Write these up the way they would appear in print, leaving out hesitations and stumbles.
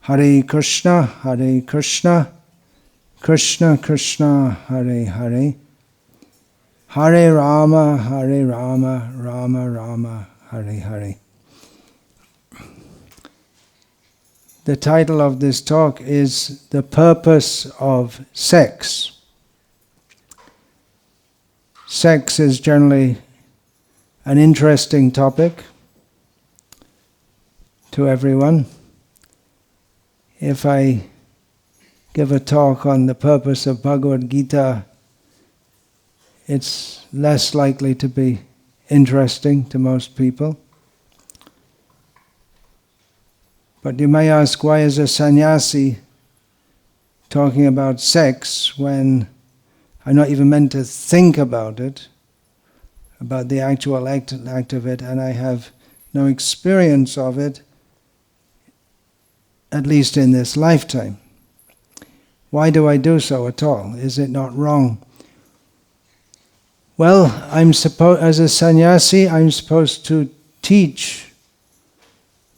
Hare Krishna, Krishna Krishna, Hare Hare, Hare Rama, Rama Rama, Hare Hare. The title of this talk is The Purpose of Sex. Sex is generally an interesting topic to everyone. If I give a talk on the purpose of Bhagavad Gita, it's less likely to be interesting to most people. But you may ask, why is a sannyasi talking about sex when I'm not even meant to think about it, about the actual act of it, and I have no experience of it, at least in this lifetime? Why do I do so at all? Is it not wrong? Well, as a sannyasi, I'm supposed to teach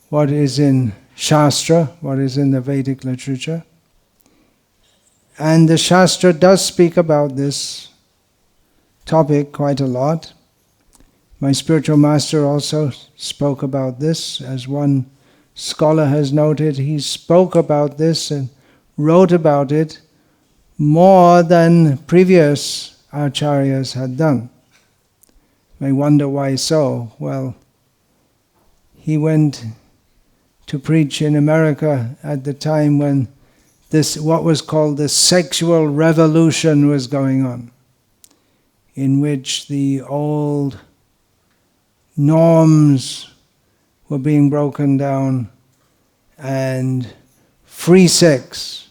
what is in Shastra, what is in the Vedic literature. And the Shastra does speak about this topic quite a lot. My spiritual master also spoke about this. As one scholar has noted, he spoke about this and wrote about it more than previous acharyas had done. You may wonder why so. Well, he went to preach in America at the time when what was called the sexual revolution was going on, in which the old norms were being broken down and free sex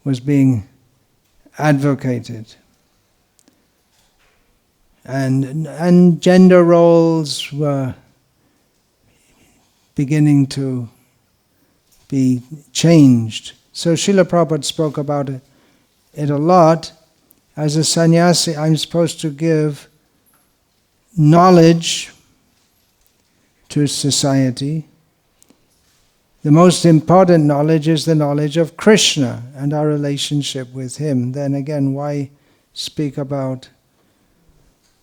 was being advocated. And gender roles were beginning to be changed. So Srila Prabhupada spoke about it a lot. As a sannyasi, I'm supposed to give knowledge to society. The most important knowledge is the knowledge of Krishna and our relationship with Him. Then again, why speak about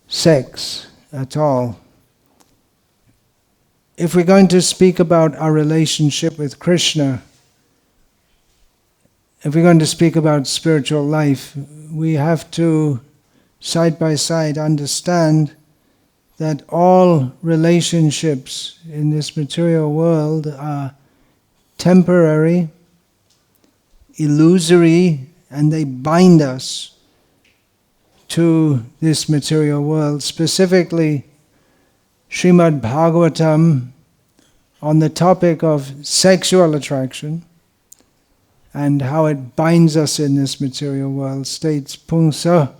sex at all? If we're going to speak about our relationship with Krishna, if we're going to speak about spiritual life, we have to, side by side, understand that all relationships in this material world are temporary, illusory, and they bind us to this material world. Specifically, Srimad Bhagavatam, on the topic of sexual attraction and how it binds us in this material world, states, Pungsa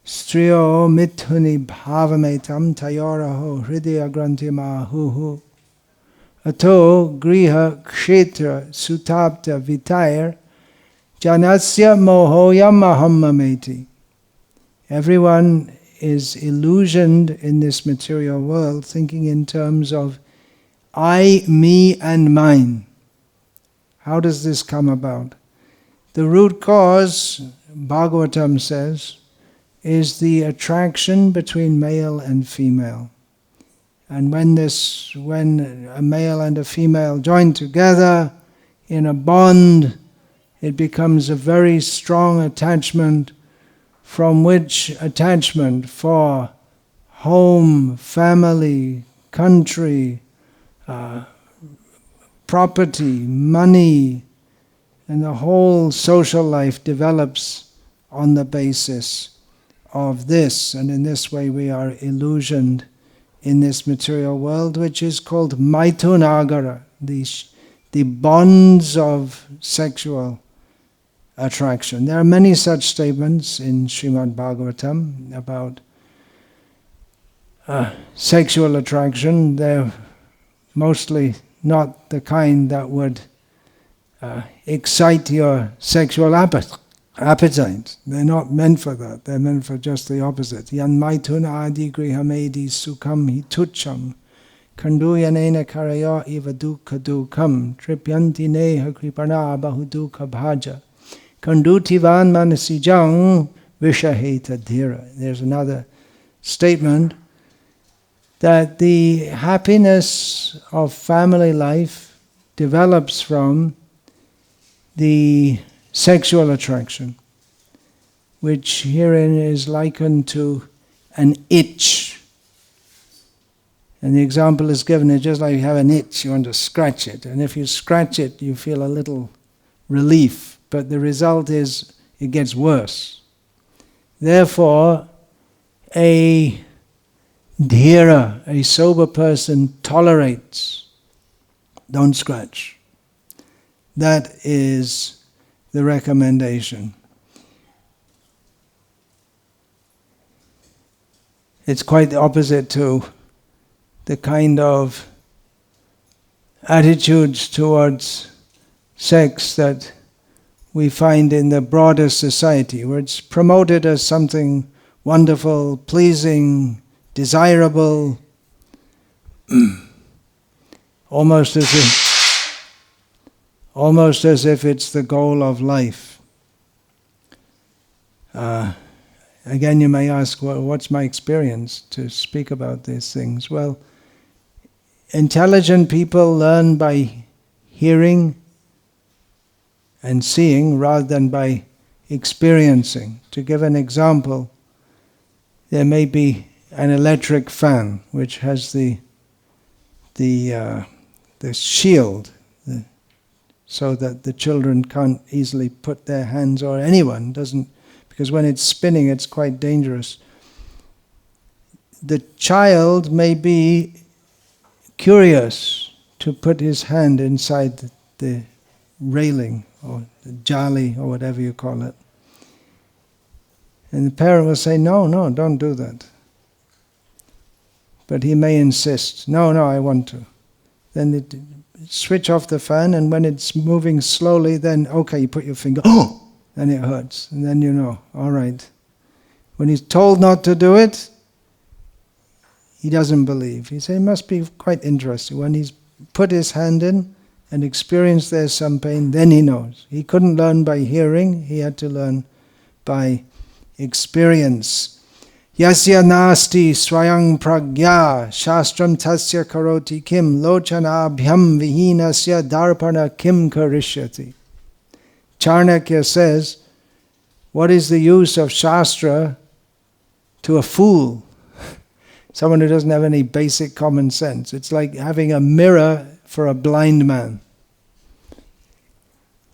striyo mithuni bhavametam tayoraho hridaya grantimahuhu ato griha kshetra sutapta vitair janasya mohoyam ahammameti. Everyone is illusioned in this material world, thinking in terms of I, me, and mine. How does this come about? The root cause, Bhagavatam says, is the attraction between male and female. And when a male and a female join together in a bond, it becomes a very strong attachment, from which attachment for home, family, country, property, money, and the whole social life develops on the basis of this. And in this way we are illusioned in this material world, which is called Maitunagara, the bonds of sexual attraction. There are many such statements in Srimad Bhagavatam about sexual attraction. They're mostly not the kind that would excite your sexual appetite. They're not meant for that. They're meant for just the opposite. Yan maituna adi grihamedi sukham hi tucham Kanduyanena karaya iva dukha dukam tripyanti neha kripana bahu dukha bhaja kandutivan manasijang vishaheta dhira. There's another statement that the happiness of family life develops from the sexual attraction, which herein is likened to an itch. And the example is given, it's just like you have an itch, you want to scratch it. And if you scratch it, you feel a little relief. But the result is it gets worse. Therefore, a dhira, a sober person, tolerates. Don't scratch. That is the recommendation. It's quite the opposite to the kind of attitudes towards sex that we find in the broader society, where it's promoted as something wonderful, pleasing, desirable, almost as if it's the goal of life. Again, you may ask, well, what's my experience to speak about these things? Well, intelligent people learn by hearing and seeing rather than by experiencing. To give an example, there may be an electric fan which has the shield, so that the children can't easily put their hands, or anyone doesn't, because when it's spinning it's quite dangerous. The child may be curious to put his hand inside the railing or the jali or whatever you call it. And the parent will say, no, don't do that. But he may insist, no, I want to. Then switch off the fan, and when it's moving slowly, then, okay, you put your finger, then it hurts. And then you know, all right. When he's told not to do it, he doesn't believe. He says, it must be quite interesting. When he's put his hand in and experienced there's some pain, then he knows. He couldn't learn by hearing, he had to learn by experience. Yasya nasti swayang pragya shastram tasya karoti kim lochanabhyam vihinasya darpana kim karishyati. Charnakya says, what is the use of Shastra to a fool? Someone who doesn't have any basic common sense. It's like having a mirror for a blind man.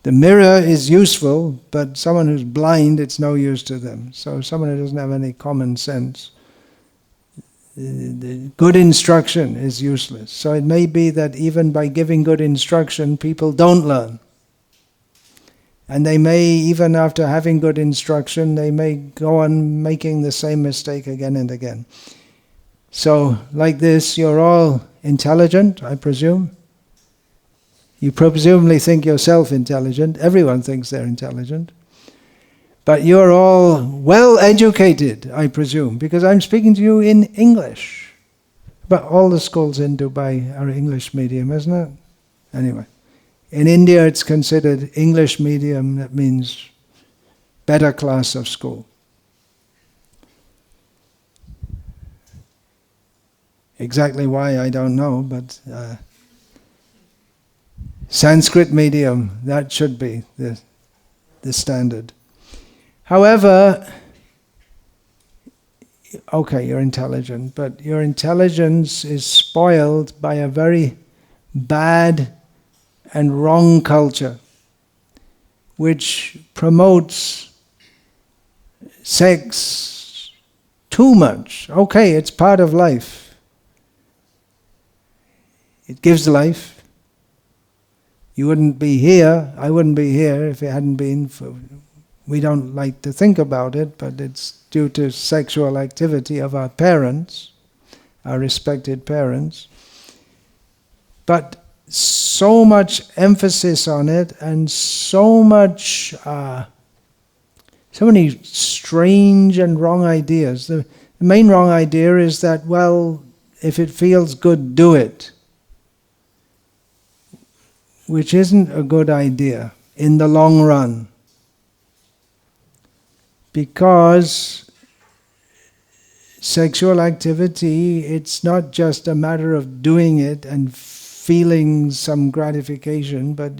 The mirror is useful, but someone who's blind, it's no use to them. So someone who doesn't have any common sense, the good instruction is useless. So it may be that even by giving good instruction, people don't learn. And they may, even after having good instruction, they may go on making the same mistake again and again. So, like this, you're all intelligent, I presume. You presumably think yourself intelligent. Everyone thinks they're intelligent. But you're all well educated, I presume, because I'm speaking to you in English. But all the schools in Dubai are English medium, isn't it? Anyway, in India it's considered English medium, that means better class of school. Exactly why, I don't know, but Sanskrit medium, that should be the standard. However, okay, you're intelligent, but your intelligence is spoiled by a very bad and wrong culture, which promotes sex too much. Okay, it's part of life. It gives life. You wouldn't be here, I wouldn't be here if it hadn't been for... We don't like to think about it, but it's due to sexual activity of our parents, our respected parents. But so much emphasis on it, and so many strange and wrong ideas. The main wrong idea is that, well, if it feels good, do it. Which isn't a good idea in the long run. Because sexual activity, it's not just a matter of doing it and feeling some gratification, but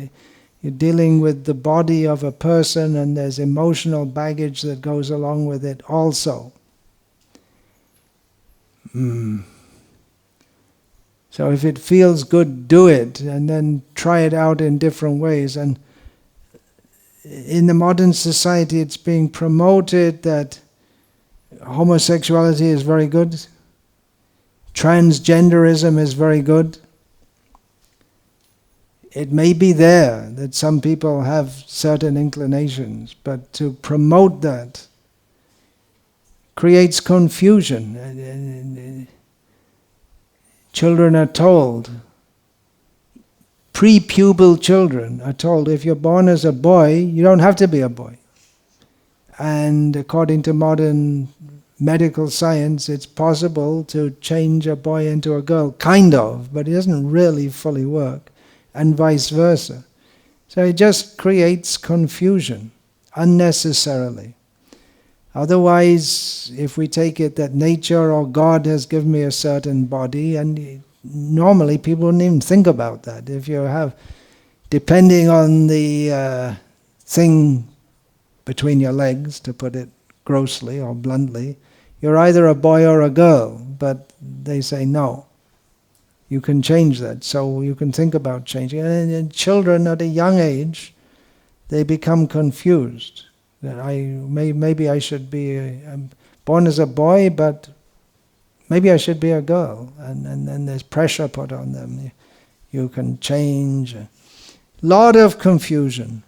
you're dealing with the body of a person, and there's emotional baggage that goes along with it also. So if it feels good, do it, and then try it out in different ways. And in the modern society, it's being promoted that homosexuality is very good, transgenderism is very good. It may be there that some people have certain inclinations, but to promote that creates confusion. Children are told, pre-pubal children are told, if you're born as a boy, you don't have to be a boy. And according to modern medical science, it's possible to change a boy into a girl, kind of, but it doesn't really fully work, and vice versa. So it just creates confusion unnecessarily. Otherwise, if we take it that nature or God has given me a certain body, and normally people wouldn't even think about that. If you have, depending on the thing between your legs, to put it grossly or bluntly, you're either a boy or a girl, but they say no. You can change that, so you can think about changing. And children at a young age, they become confused. That maybe I should be, I'm born as a boy, but maybe I should be a girl. And then there's pressure put on them. You can change. A lot of confusion.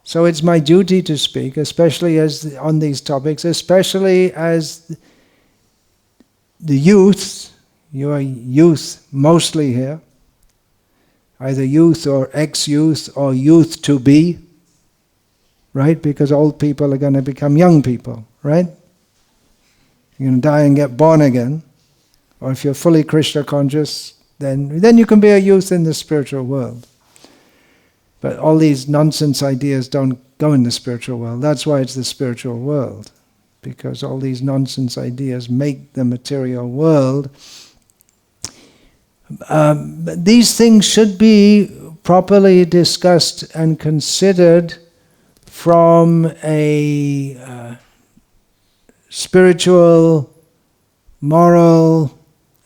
So it's my duty to speak, especially on these topics, especially as the youth. You are youth mostly here, either youth or ex-youth or youth to be, right? Because old people are going to become young people, right? You're going to die and get born again. Or if you're fully Krishna conscious, then you can be a youth in the spiritual world. But all these nonsense ideas don't go in the spiritual world. That's why it's the spiritual world. Because all these nonsense ideas make the material world. But these things should be properly discussed and considered from a spiritual, moral,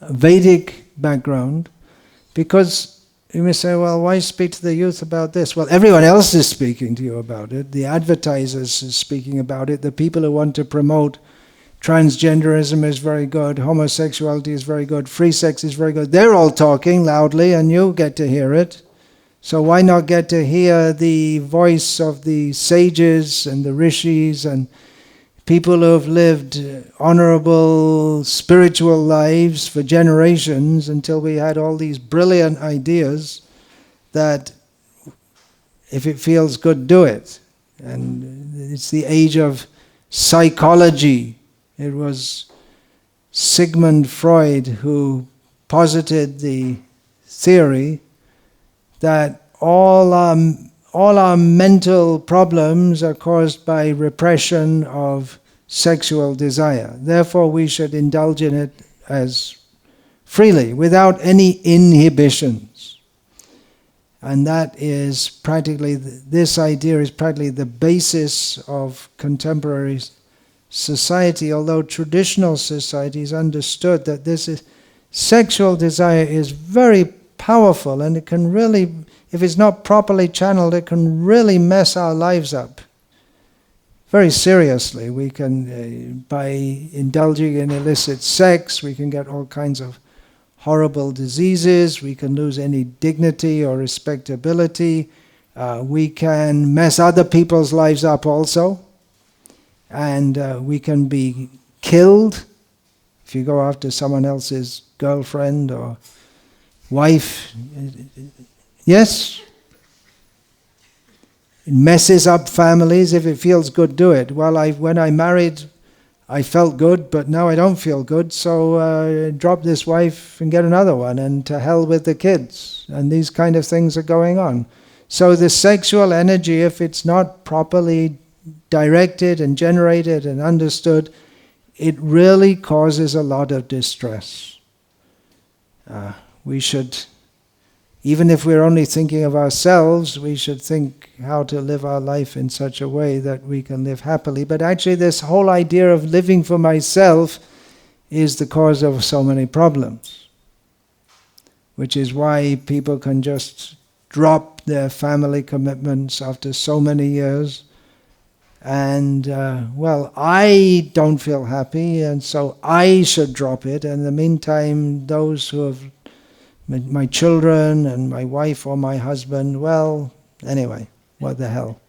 Vedic background, because you may say, well, why speak to the youth about this? Well, everyone else is speaking to you about it. The advertisers are speaking about it. The people who want to promote transgenderism is very good, homosexuality is very good, free sex is very good. They're all talking loudly and you get to hear it. So why not get to hear the voice of the sages and the rishis and people who have lived honorable spiritual lives for generations until we had all these brilliant ideas that if it feels good, do it. And it's the age of psychology. It was Sigmund Freud who posited the theory that all our mental problems are caused by repression of sexual desire. Therefore, we should indulge in it as freely, without any inhibitions. And that is practically, this idea is practically the basis of contemporary society, although traditional societies understood that this is, sexual desire is very powerful, and it can really, if it's not properly channeled, it can really mess our lives up. Very seriously. We can, by indulging in illicit sex, we can get all kinds of horrible diseases, we can lose any dignity or respectability, we can mess other people's lives up also, and we can be killed if you go after someone else's girlfriend or wife. Yes? It messes up families. If it feels good, do it. Well, when I married I felt good, but now I don't feel good, so drop this wife and get another one, and to hell with the kids. And these kind of things are going on. So the sexual energy, if it's not properly directed and generated and understood, it really causes a lot of distress. We should, even if we're only thinking of ourselves, we should think how to live our life in such a way that we can live happily. But actually this whole idea of living for myself is the cause of so many problems, which is why people can just drop their family commitments after so many years. And, well, I don't feel happy, and so I should drop it. And in the meantime, those who have, my children and my wife or my husband, well, anyway, what the hell.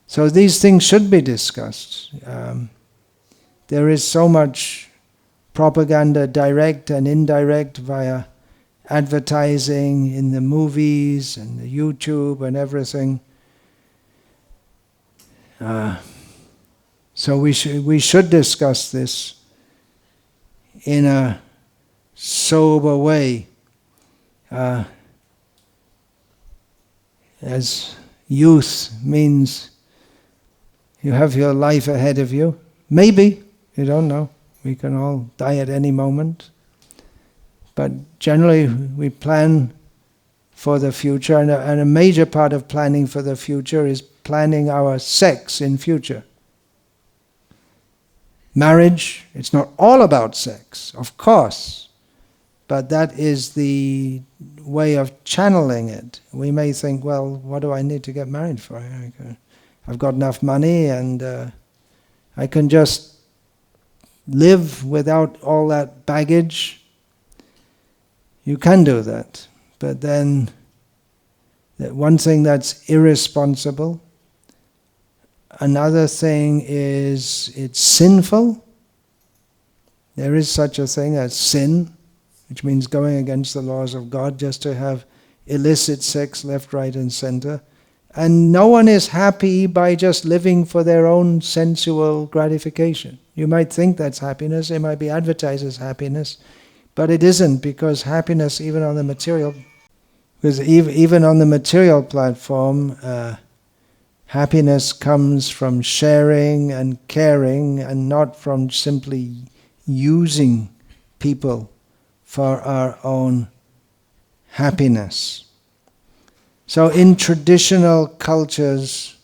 So these things should be discussed. There is so much propaganda, direct and indirect, via advertising in the movies and the YouTube and everything. So we should discuss this in a sober way. As youth means you have your life ahead of you. Maybe, you don't know. We can all die at any moment. But generally we plan for the future, and a major part of planning for the future is planning our sex in future. Marriage, it's not all about sex, of course, but that is the way of channeling it. We may think, well, what do I need to get married for? I've got enough money, and I can just live without all that baggage. You can do that, but then one thing that's irresponsible. Another thing is it's sinful. There is such a thing as sin, which means going against the laws of God, just to have illicit sex left, right, and center. And no one is happy by just living for their own sensual gratification. You might think that's happiness, it might be advertised as happiness, but it isn't, because happiness, even on the material platform, happiness comes from sharing and caring, and not from simply using people for our own happiness. So in traditional cultures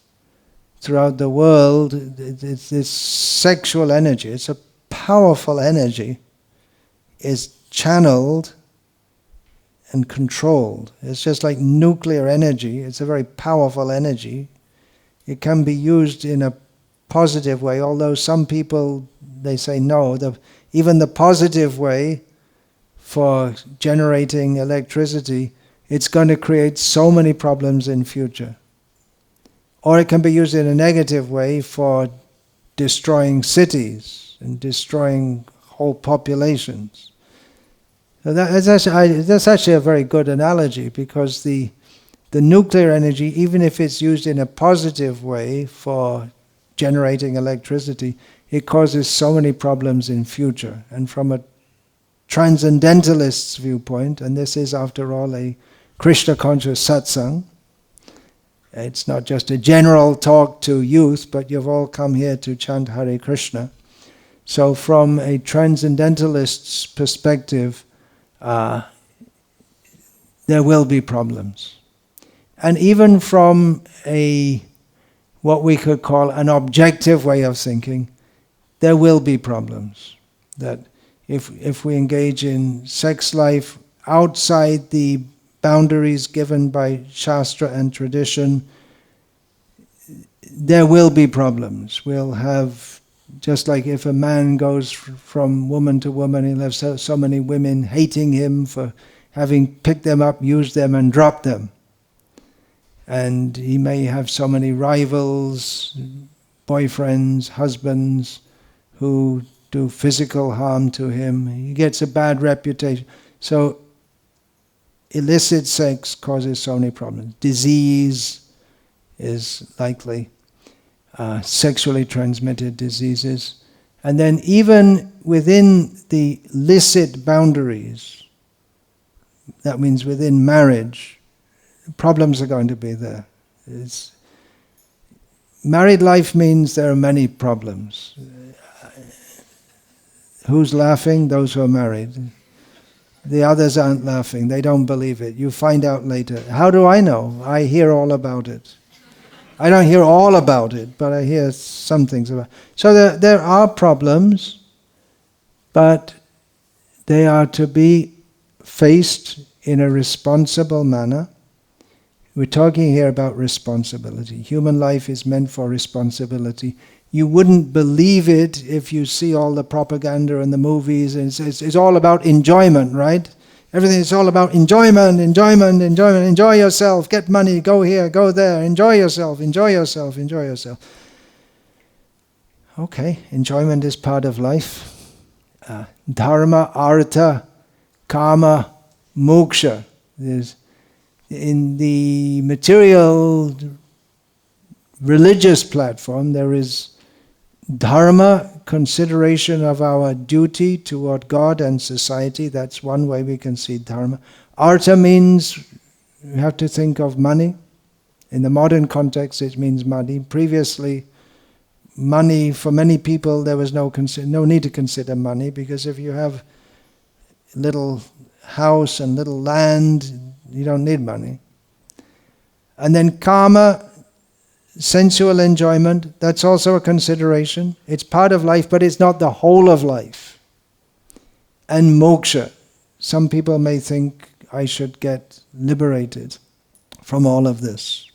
throughout the world, this sexual energy, it's a powerful energy, is channeled and controlled. It's just like nuclear energy. It's a very powerful energy. It can be used in a positive way, although some people, they say no. Even the positive way for generating electricity, it's going to create so many problems in future. Or it can be used in a negative way for destroying cities and destroying whole populations. So that's actually a very good analogy, because the nuclear energy, even if it's used in a positive way for generating electricity, it causes so many problems in future. And from a transcendentalist's viewpoint, and this is after all a Krishna conscious satsang, it's not just a general talk to youth, but you've all come here to chant Hare Krishna. So from a transcendentalist's perspective, there will be problems. And even from what we could call an objective way of thinking, there will be problems. That if we engage in sex life outside the boundaries given by Shastra and tradition, there will be problems. We'll have, just like if a man goes from woman to woman, he'll have so many women hating him for having picked them up, used them, and dropped them. And he may have so many rivals, boyfriends, husbands, who do physical harm to him. He gets a bad reputation. So illicit sex causes so many problems. Disease is likely. sexually transmitted diseases. And then even within the licit boundaries, that means within marriage, problems are going to be there. Married life means there are many problems. Who's laughing? Those who are married. The others aren't laughing. They don't believe it. You find out later. How do I know? I hear all about it. I don't hear all about it, but I hear some things about it. So there are problems, but they are to be faced in a responsible manner. We're talking here about responsibility. Human life is meant for responsibility. You wouldn't believe it if you see all the propaganda and the movies, and it's all about enjoyment, right? Everything is all about enjoyment, enjoyment, enjoyment. Enjoy yourself, get money, go here, go there, enjoy yourself, enjoy yourself, enjoy yourself. Okay, enjoyment is part of life. Dharma, artha, kama, moksha. In the material religious platform, there is dharma, consideration of our duty toward God and society. That's one way we can see dharma. Artha means you have to think of money. In the modern context, it means money. Previously, money, for many people, there was no need to consider money, because if you have a little house and little land, you don't need money. And then kama, sensual enjoyment, that's also a consideration. It's part of life, but it's not the whole of life. And moksha. Some people may think I should get liberated from all of this.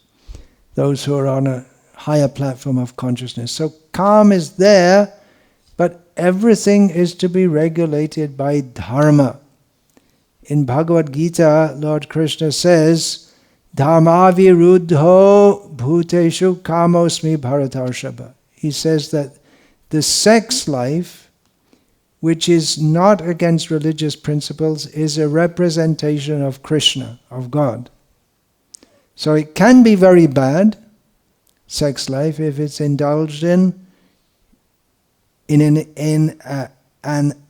Those who are on a higher platform of consciousness. So calm is there, but everything is to be regulated by dharma. In Bhagavad Gita, Lord Krishna says, Dharma viruddho bhuteshu kamosmi bharatarshava. He says that the sex life, which is not against religious principles, is a representation of Krishna, of God. So it can be very bad, sex life, if it's indulged in an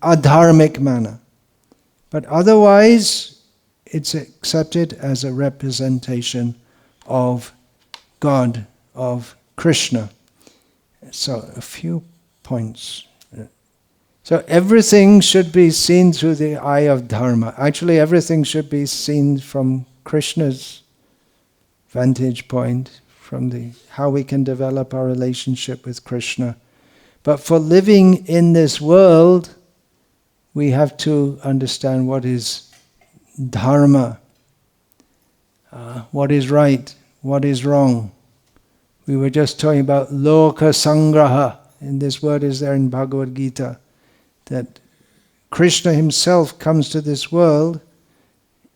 adharmic manner. But otherwise, it's accepted as a representation of God, of Krishna. So a few points. So everything should be seen through the eye of dharma. Actually, everything should be seen from Krishna's vantage point, from how we can develop our relationship with Krishna. But for living in this world, we have to understand what is dharma, what is right, what is wrong. We were just talking about loka sangraha, and this word is there in Bhagavad Gita, that Krishna himself comes to this world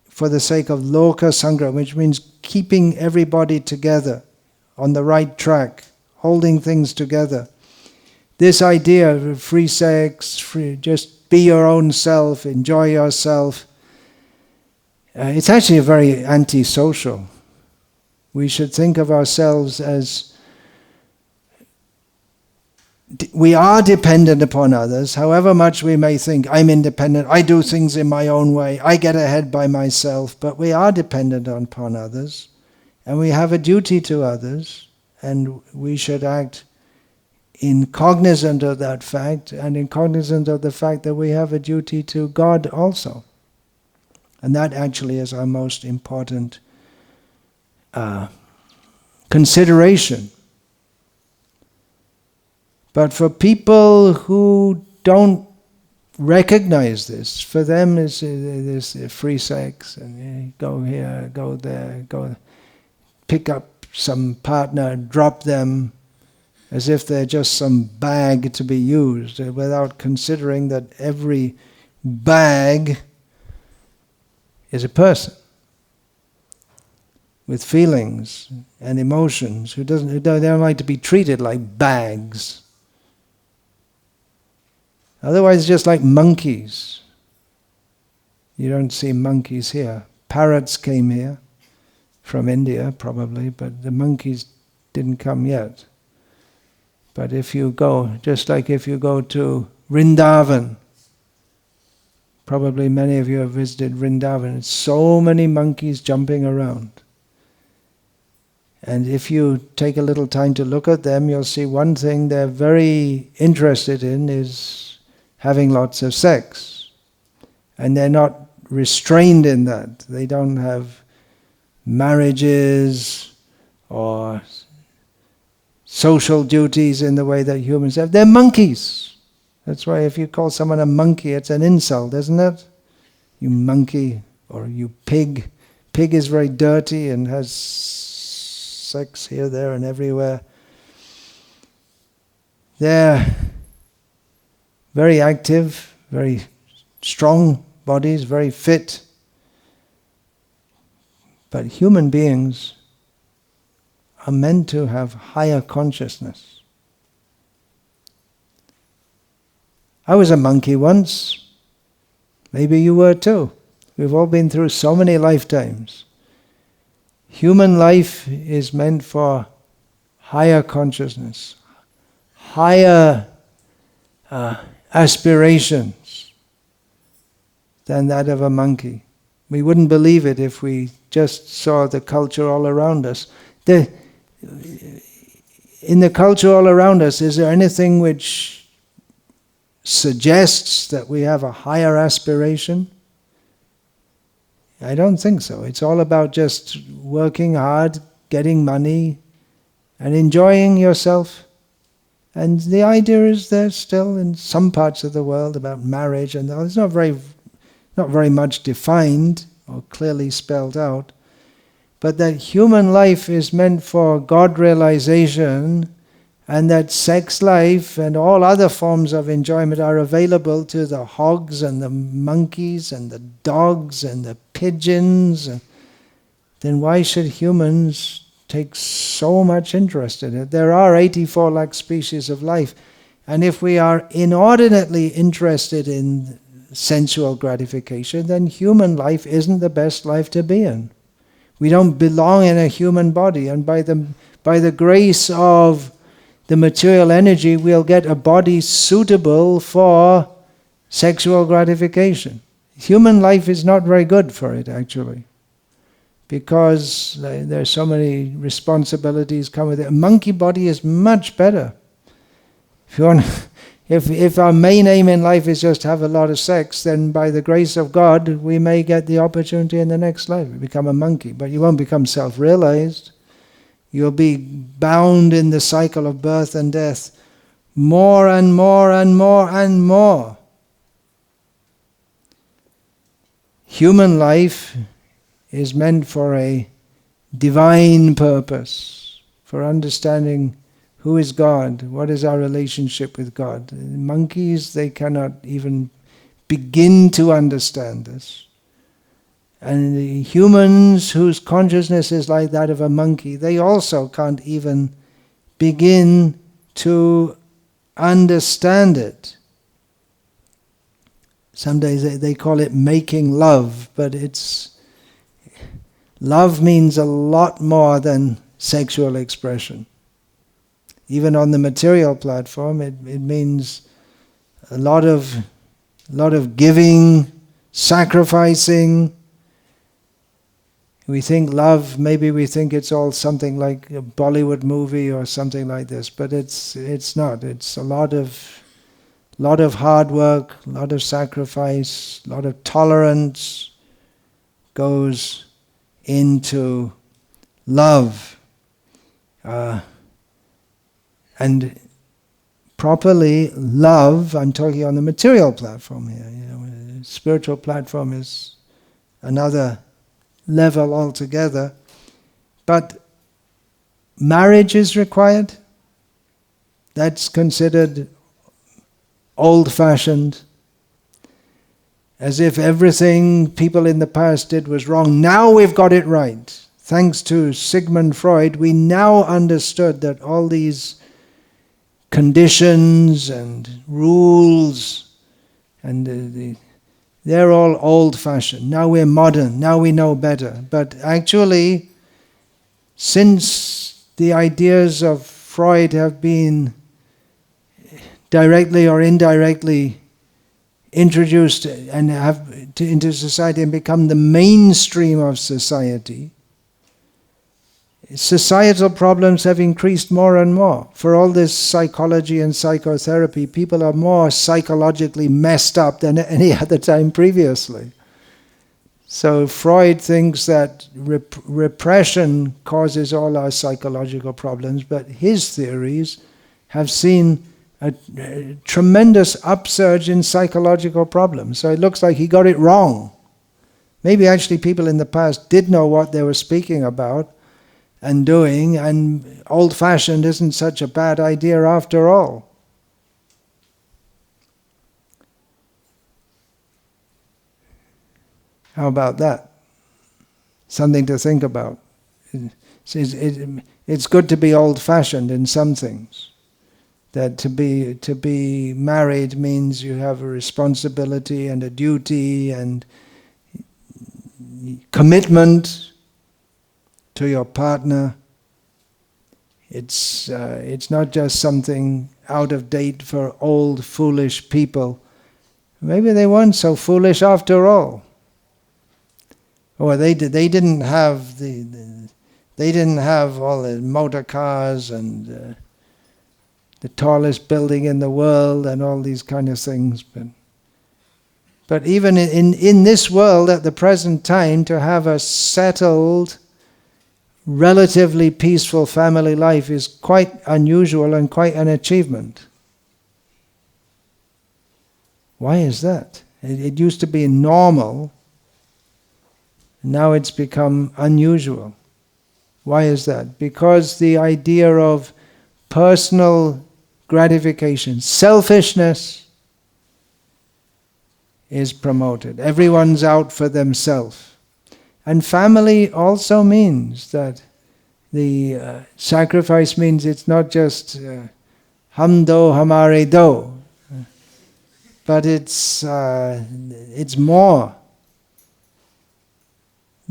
for the sake of loka sangraha, which means keeping everybody together on the right track, holding things together. This idea of free sex, just be your own self, enjoy yourself, it's actually very antisocial. We should think of ourselves as we are dependent upon others, however much we may think, I'm independent, I do things in my own way, I get ahead by myself, but we are dependent upon others, and we have a duty to others, and we should act in cognizant of that fact, and in cognizant of the fact that we have a duty to God also. And that actually is our most important consideration. But for people who don't recognize this, for them it's free sex, and go here, go there, go pick up some partner, drop them, as if they're just some bag to be used, without considering that every bag is a person with feelings and emotions who they don't like to be treated like bags. Otherwise, just like monkeys. You don't see monkeys here. Parrots came here from India, probably, but the monkeys didn't come yet. But if you go, just like if you go to Vrindavan, probably many of you have visited Vrindavan, it's so many monkeys jumping around. And if you take a little time to look at them, you'll see one thing they're very interested in is having lots of sex. And they're not restrained in that. They don't have marriages or social duties in the way that humans have. They're monkeys. That's why if you call someone a monkey, it's an insult, isn't it? You monkey, or you pig. Pig is very dirty and has sex here, there, and everywhere. They're very active, very strong bodies, very fit. But human beings are meant to have higher consciousness. I was a monkey once. Maybe you were too. We've all been through so many lifetimes. Human life is meant for higher consciousness, higher aspirations than that of a monkey. We wouldn't believe it if we just saw the culture all around us. In the culture all around us, is there anything which suggests that we have a higher aspiration? I don't think so. It's all about just working hard, getting money, and enjoying yourself. And the idea is there still in some parts of the world about marriage, and it's not very much defined or clearly spelled out. But that human life is meant for God realization, and that sex life and all other forms of enjoyment are available to the hogs and the monkeys and the dogs and the pigeons, then why should humans take so much interest in it? There are 84 lakh species of life, and if we are inordinately interested in sensual gratification, then human life isn't the best life to be in. We don't belong in a human body, and by the grace of the material energy, we'll get a body suitable for sexual gratification. Human life is not very good for it, actually, because there are so many responsibilities come with it. A monkey body is much better. If our main aim in life is just to have a lot of sex, then by the grace of God, we may get the opportunity in the next life to become a monkey. But you won't become self-realized. You'll be bound in the cycle of birth and death more and more and more and more. Human life is meant for a divine purpose, for understanding who is God, what is our relationship with God. Monkeys, they cannot even begin to understand this. And the humans whose consciousness is like that of a monkey, they also can't even begin to understand it. Some days they call it making love, but love means a lot more than sexual expression. Even on the material platform, it means a lot of giving, sacrificing. We think love, maybe we think it's all something like a Bollywood movie or something like this, but it's not. It's a lot of hard work, a lot of sacrifice, a lot of tolerance goes into love. And properly love, I'm talking on the material platform here. The spiritual platform is another level altogether. But marriage is required. That's considered old-fashioned, as if everything people in the past did was wrong. Now we've got it right. Thanks to Sigmund Freud, we now understood that all these conditions and rules, and they're all old-fashioned. Now we're modern, now we know better. But actually, since the ideas of Freud have been directly or indirectly introduced and into society and become the mainstream of society, societal problems have increased more and more. For all this psychology and psychotherapy, people are more psychologically messed up than any other time previously. So Freud thinks that repression causes all our psychological problems, but his theories have seen a tremendous upsurge in psychological problems. So it looks like he got it wrong. Maybe actually people in the past did know what they were speaking about and doing, and old-fashioned isn't such a bad idea after all. How about that? Something to think about. It's good to be old-fashioned in some things. That to be married means you have a responsibility and a duty and commitment to your partner. It's not just something out of date for old, foolish people. Maybe they weren't so foolish after all. Or they didn't have all the motor cars and the tallest building in the world and all these kind of things. But even in this world at the present time, to have a settled, relatively peaceful family life is quite unusual and quite an achievement. Why is that? It used to be normal, now it's become unusual. Why is that? Because the idea of personal gratification, selfishness, is promoted. Everyone's out for themselves. And family also means that the sacrifice means it's not just hum do hamare do, but it's more.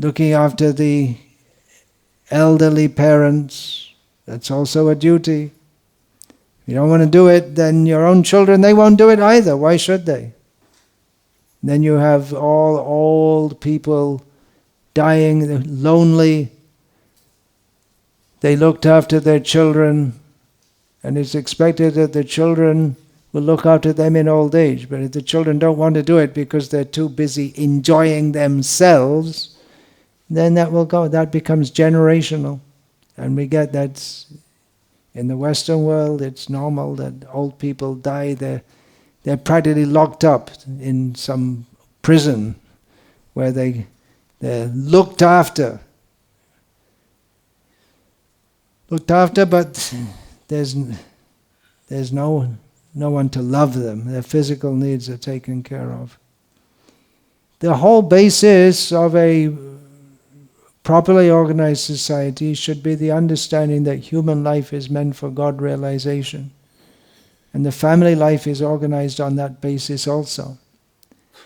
Looking after the elderly parents, that's also a duty. If you don't want to do it, then your own children, they won't do it either. Why should they? Then you have all old people dying, lonely. They looked after their children, and it's expected that the children will look after them in old age. But if the children don't want to do it because they're too busy enjoying themselves, then that will go. That becomes generational. And we get that in the Western world, it's normal that old people die. They're practically locked up in some prison where they're looked after. Looked after, but there's no one to love them. Their physical needs are taken care of. The whole basis of a properly organized society should be the understanding that human life is meant for God realization. And the family life is organized on that basis also.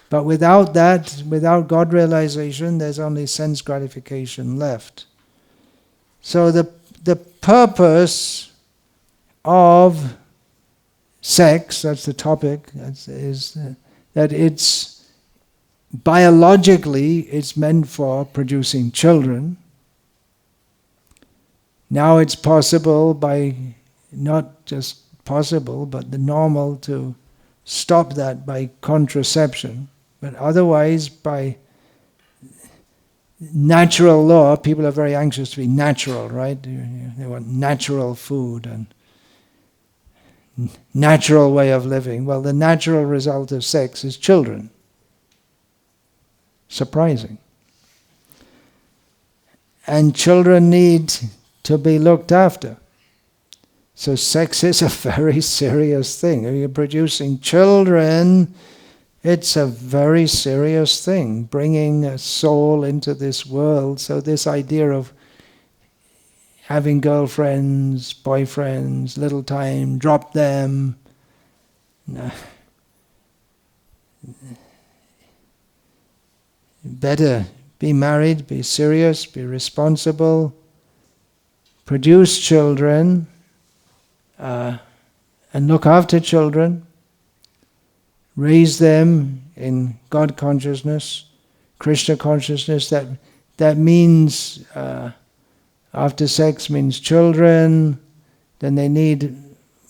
But without that, without God realization, there's only sense gratification left. So the purpose of sex, that's the topic, is that it's biologically it's meant for producing children. Now it's possible by, not just possible, but the normal to stop that by contraception. But otherwise, by natural law, people are very anxious to be natural, right? They want natural food and natural way of living. Well, the natural result of sex is children. Surprising. And children need to be looked after. So sex is a very serious thing. If you're producing children, it's a very serious thing, bringing a soul into this world. So this idea of having girlfriends, boyfriends, little time, drop them. No. Better be married, be serious, be responsible, produce children, and look after children, raise them in God consciousness, Krishna consciousness. That means after sex means children, then they need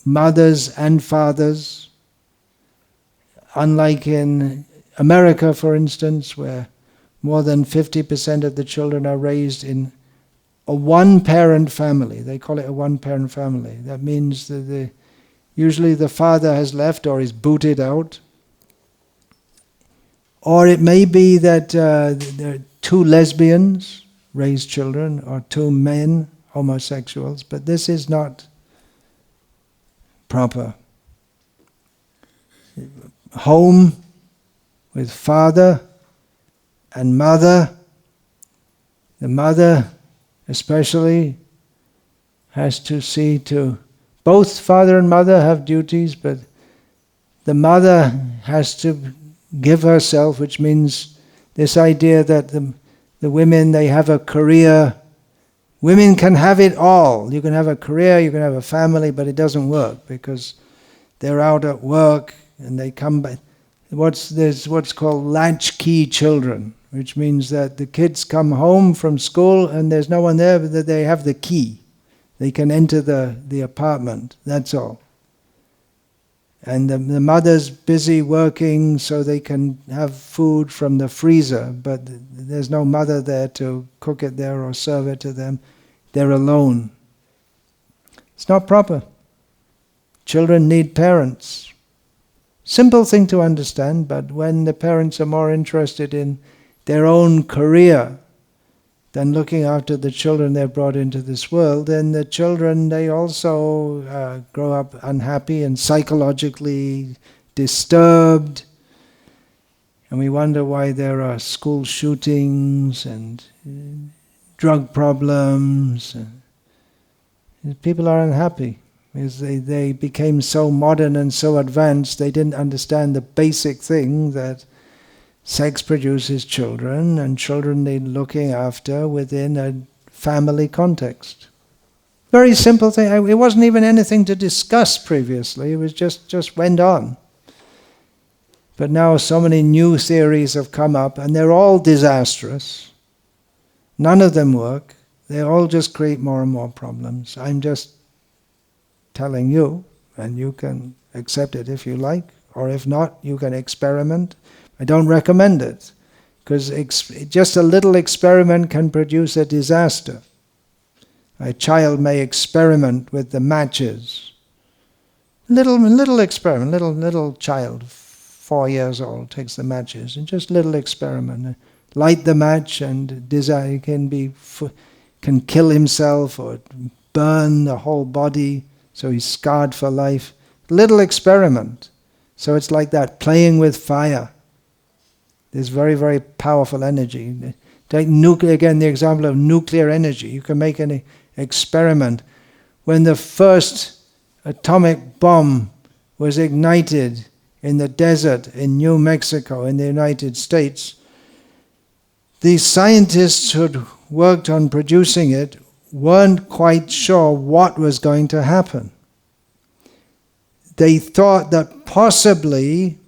mothers and fathers. Unlike in America, for instance, where more than 50% of the children are raised in a one-parent family. They call it a one-parent family. That means that usually the father has left or is booted out. Or it may be that there are two lesbians raise children, or two men, homosexuals, but this is not proper. Home with father and mother. The mother especially has to see to, both father and mother have duties, but the mother has to give herself, which means this idea that the women, they have a career. Women can have it all. You can have a career, you can have a family, but it doesn't work because they're out at work and they come back. There's what's called latchkey children, which means that the kids come home from school and there's no one there, but that they have the key. They can enter the apartment, that's all. And the mother's busy working so they can have food from the freezer, but there's no mother there to cook it there or serve it to them. They're alone. It's not proper. Children need parents. Simple thing to understand, but when the parents are more interested in their own career than looking after the children they've brought into this world, then the children, they also grow up unhappy and psychologically disturbed. And we wonder why there are school shootings and drug problems. People are unhappy because they became so modern and so advanced, they didn't understand the basic thing that sex produces children, and children need looking after within a family context. Very simple thing. It wasn't even anything to discuss previously. It was just went on. But now so many new theories have come up, and they're all disastrous. None of them work. They all just create more and more problems. I'm just telling you, and you can accept it if you like, or if not, you can experiment. I don't recommend it, because just a little experiment can produce a disaster. A child may experiment with the matches. Little experiment, little child, 4 years old, takes the matches, and just little experiment. Light the match and desire can kill himself or burn the whole body, so he's scarred for life. Little experiment. So it's like that, playing with fire. There's very, very powerful energy. Take again the example of nuclear energy. You can make an experiment. When the first atomic bomb was ignited in the desert in New Mexico in the United States, the scientists who had worked on producing it weren't quite sure what was going to happen. They thought that possibly,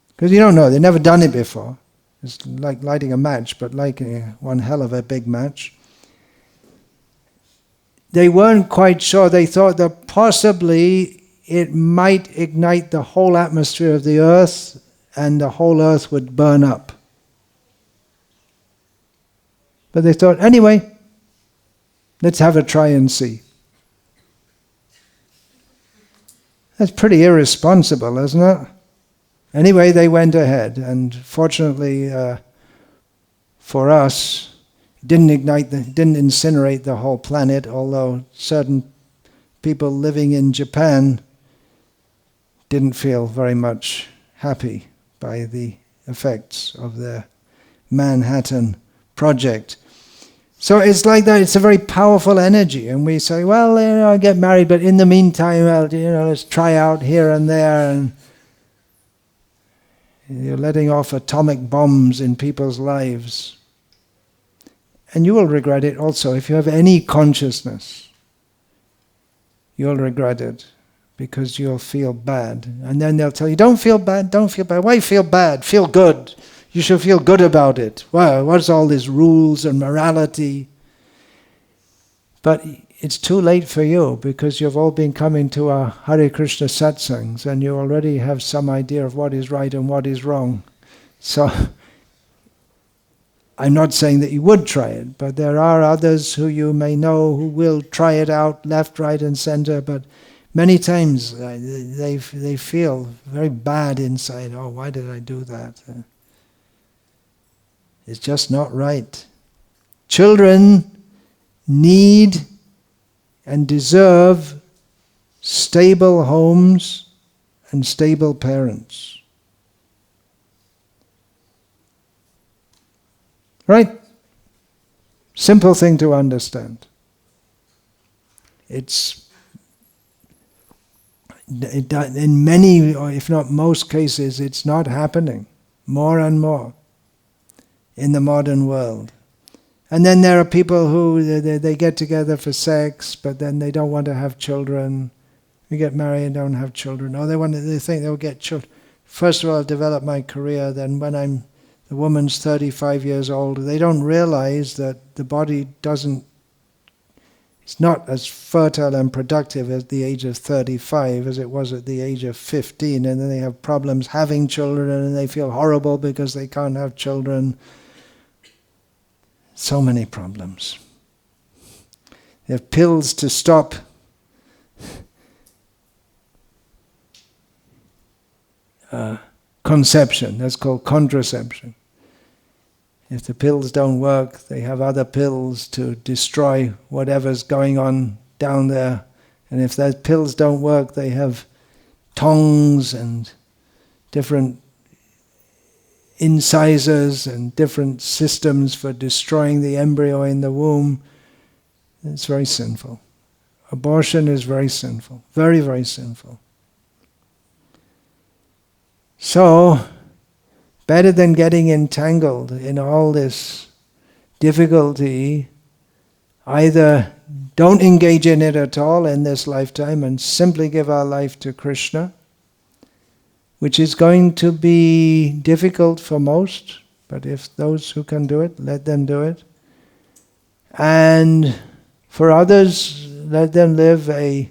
because you don't know, they've never done it before. It's like lighting a match, but lighting one hell of a big match. They weren't quite sure. They thought that possibly it might ignite the whole atmosphere of the earth and the whole earth would burn up. But they thought, anyway, let's have a try and see. That's pretty irresponsible, isn't it? Anyway, they went ahead, and fortunately for us, it didn't incinerate the whole planet, although certain people living in Japan didn't feel very much happy by the effects of their Manhattan project. So it's like that, it's a very powerful energy, and we say, well, I'll get married, but in the meantime, let's try out here and there, and you're letting off atomic bombs in people's lives. And you will regret it also. If you have any consciousness, you'll regret it. because you'll feel bad. And then they'll tell you, don't feel bad, don't feel bad. Why feel bad? Feel good. You should feel good about it. Well, what's all these rules and morality? But it's too late for you, because you've all been coming to our Hare Krishna satsangs and you already have some idea of what is right and what is wrong. So I'm not saying that you would try it, but there are others who you may know who will try it out left, right and center, but many times they feel very bad inside. Oh, why did I do that? It's just not right. Children need and deserve stable homes and stable parents. Right? Simple thing to understand. In many, or if not most cases, it's not happening more and more in the modern world. And then there are people who they get together for sex, but then they don't want to have children. We get married and don't have children. Or they think they'll get children. First of all, I'll develop my career, then when the woman's 35 years old, they don't realize that the body it's not as fertile and productive at the age of 35 as it was at the age of 15, and then they have problems having children and they feel horrible because they can't have children. So many problems. They have pills to stop conception. That's called contraception. If the pills don't work, they have other pills to destroy whatever's going on down there. And if those pills don't work, they have tongs and different incisors and different systems for destroying the embryo in the womb. It's very sinful. Abortion is very sinful. Very, very sinful. So, better than getting entangled in all this difficulty, either don't engage in it at all in this lifetime and simply give our life to Krishna, which is going to be difficult for most, but if those who can do it, let them do it. And for others, let them live a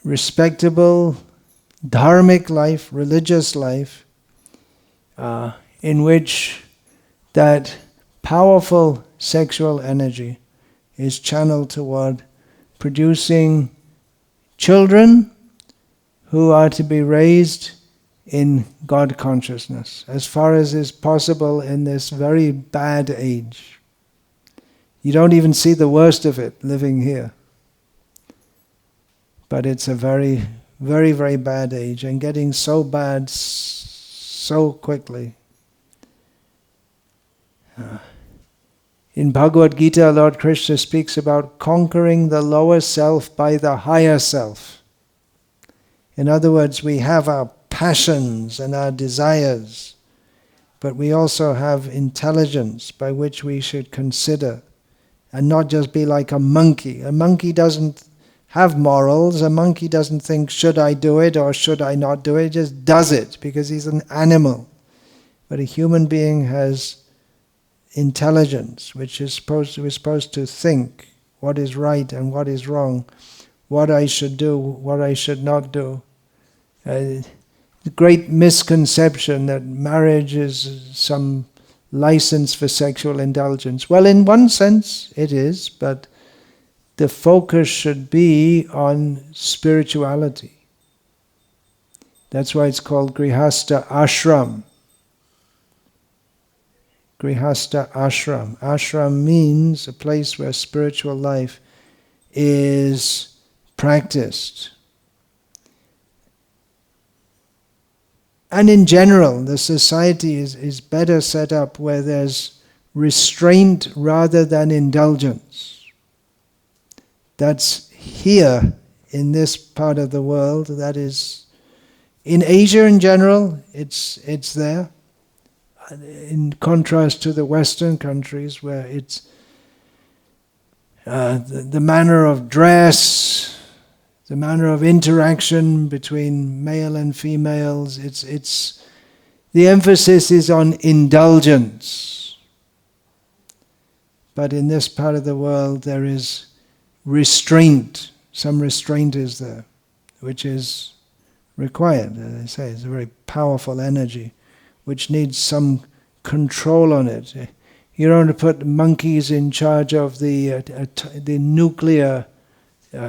respectable, dharmic life, religious life, in which that powerful sexual energy is channeled toward producing children who are to be raised in God consciousness, as far as is possible in this very bad age. You don't even see the worst of it living here. But it's a very, very, very bad age, and getting so bad so quickly. In Bhagavad Gita, Lord Krishna speaks about conquering the lower self by the higher self. In other words, we have our passions and our desires, but we also have intelligence by which we should consider, and not just be like a monkey. A monkey doesn't have morals. A monkey doesn't think, should I do it or should I not do it? He just does it because he's an animal. But a human being has intelligence, which is we're supposed to think what is right and what is wrong, what I should do, what I should not do. The great misconception that marriage is some license for sexual indulgence. Well, in one sense it is, but the focus should be on spirituality. That's why it's called Grihastha Ashram. Grihastha Ashram. Ashram means a place where spiritual life is practiced. And in general, the society is better set up where there's restraint rather than indulgence. That's here in this part of the world. That is, in Asia in general, it's there. In contrast to the Western countries, where it's the manner of dress, the manner of interaction between male and females. The emphasis is on indulgence. But in this part of the world there is restraint. Some restraint is there, which is required. As I say, it's a very powerful energy which needs some control on it. You don't want to put monkeys in charge of the nuclear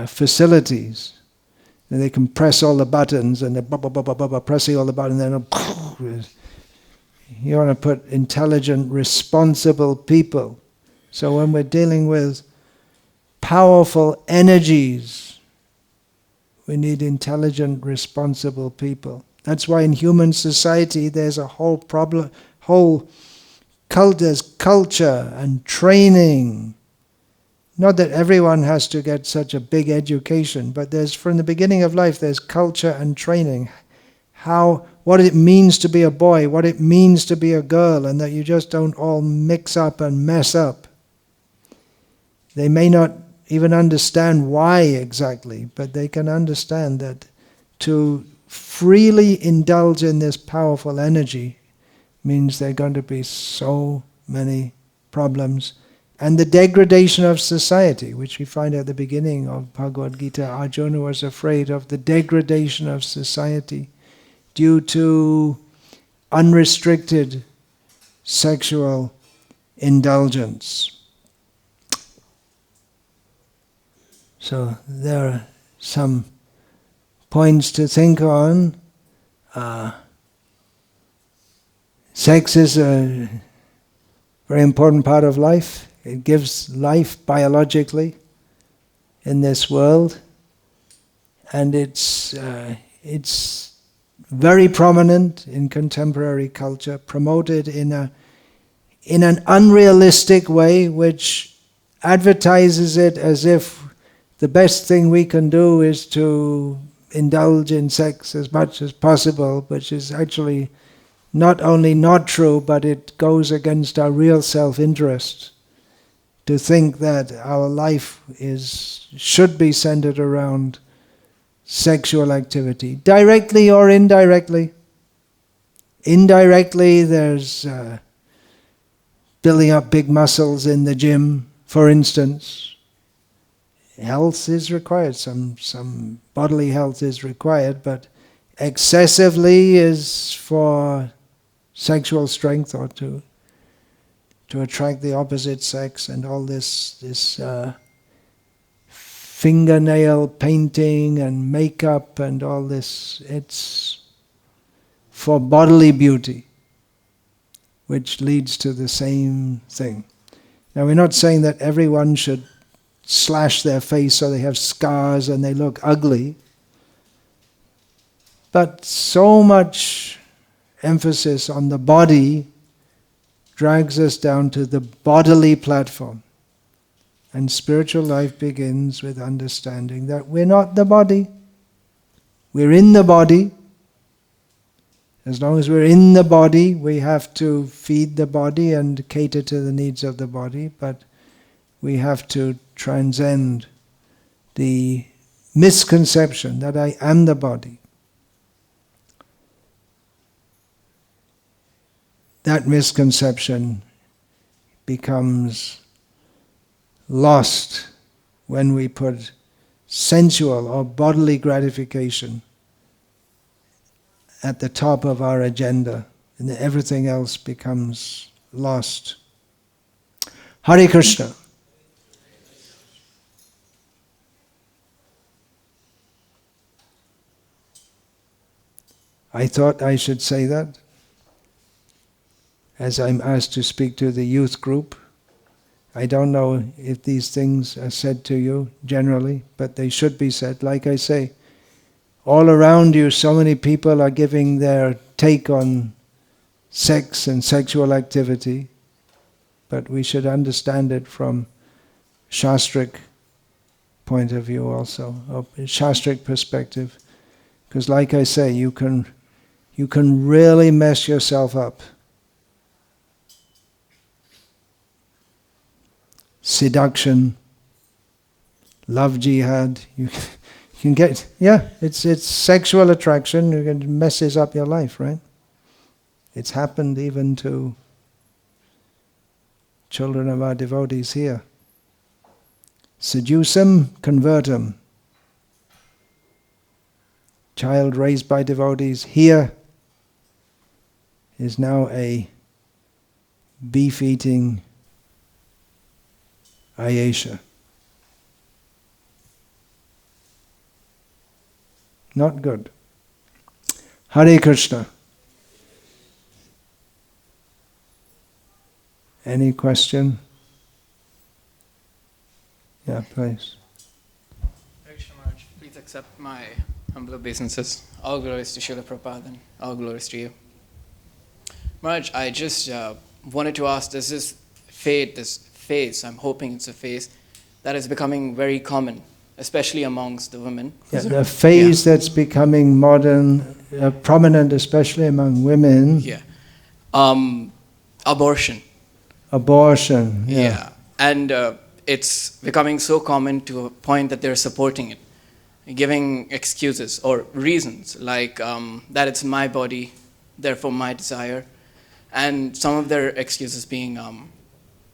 facilities. And they can press all the buttons, and they're pressing all the buttons, and then you want to put intelligent, responsible people. So when we're dealing with powerful energies, we need intelligent, responsible people. That's why in human society there's a there's culture and training. Not that everyone has to get such a big education, but there's, from the beginning of life, there's culture and training. What it means to be a boy, what it means to be a girl, and that you just don't all mix up and mess up. They may not even understand why exactly, but they can understand that to freely indulge in this powerful energy means there are going to be so many problems. And the degradation of society, which we find at the beginning of Bhagavad Gita, Arjuna was afraid of the degradation of society due to unrestricted sexual indulgence. So there are some points to think on. Sex is a very important part of life. It gives life biologically in this world, and it's very prominent in contemporary culture, promoted in an unrealistic way, which advertises it as if the best thing we can do is to indulge in sex as much as possible, which is actually not only not true, but it goes against our real self-interest. To think that our life should be centered around sexual activity, directly or indirectly. Indirectly, there's building up big muscles in the gym, for instance. Health is required, some bodily health is required, but excessively is for sexual strength or to attract the opposite sex, and all this fingernail painting and makeup and all this, it's for bodily beauty, which leads to the same thing. Now we're not saying that everyone should slash their face so they have scars and they look ugly, but so much emphasis on the body drags us down to the bodily platform. And spiritual life begins with understanding that we're not the body. We're in the body. As long as we're in the body, we have to feed the body and cater to the needs of the body, but we have to transcend the misconception that I am the body. That misconception becomes lost when we put sensual or bodily gratification at the top of our agenda, and everything else becomes lost. Hare Krishna. I thought I should say that, as I'm asked to speak to the youth group. I don't know if these things are said to you generally, but they should be said. Like I say, all around you so many people are giving their take on sex and sexual activity, but we should understand it from Shastric point of view also, a Shastric perspective. Because like I say, you can really mess yourself up. Seduction, love jihad, you can get, yeah, it's sexual attraction. It messes up your life, right? It's happened even to children of our devotees here. Seduce them, convert them. Child raised by devotees here is now a beef-eating Ayesha. Not good. Hare Krishna. Any question? Yeah, please. Krishna Maharaj, please accept my humble obeisances. All glories to Srila Prabhupada and all glories to you. Maharaj, I just wanted to ask, there's this phase, I'm hoping it's a phase, that is becoming very common, especially amongst the women. Yeah, the phase that's becoming modern, prominent especially among women. Yeah. Abortion. Abortion, Yeah. And it's becoming so common to a point that they're supporting it, giving excuses or reasons, like that it's my body, therefore my desire. And some of their excuses being...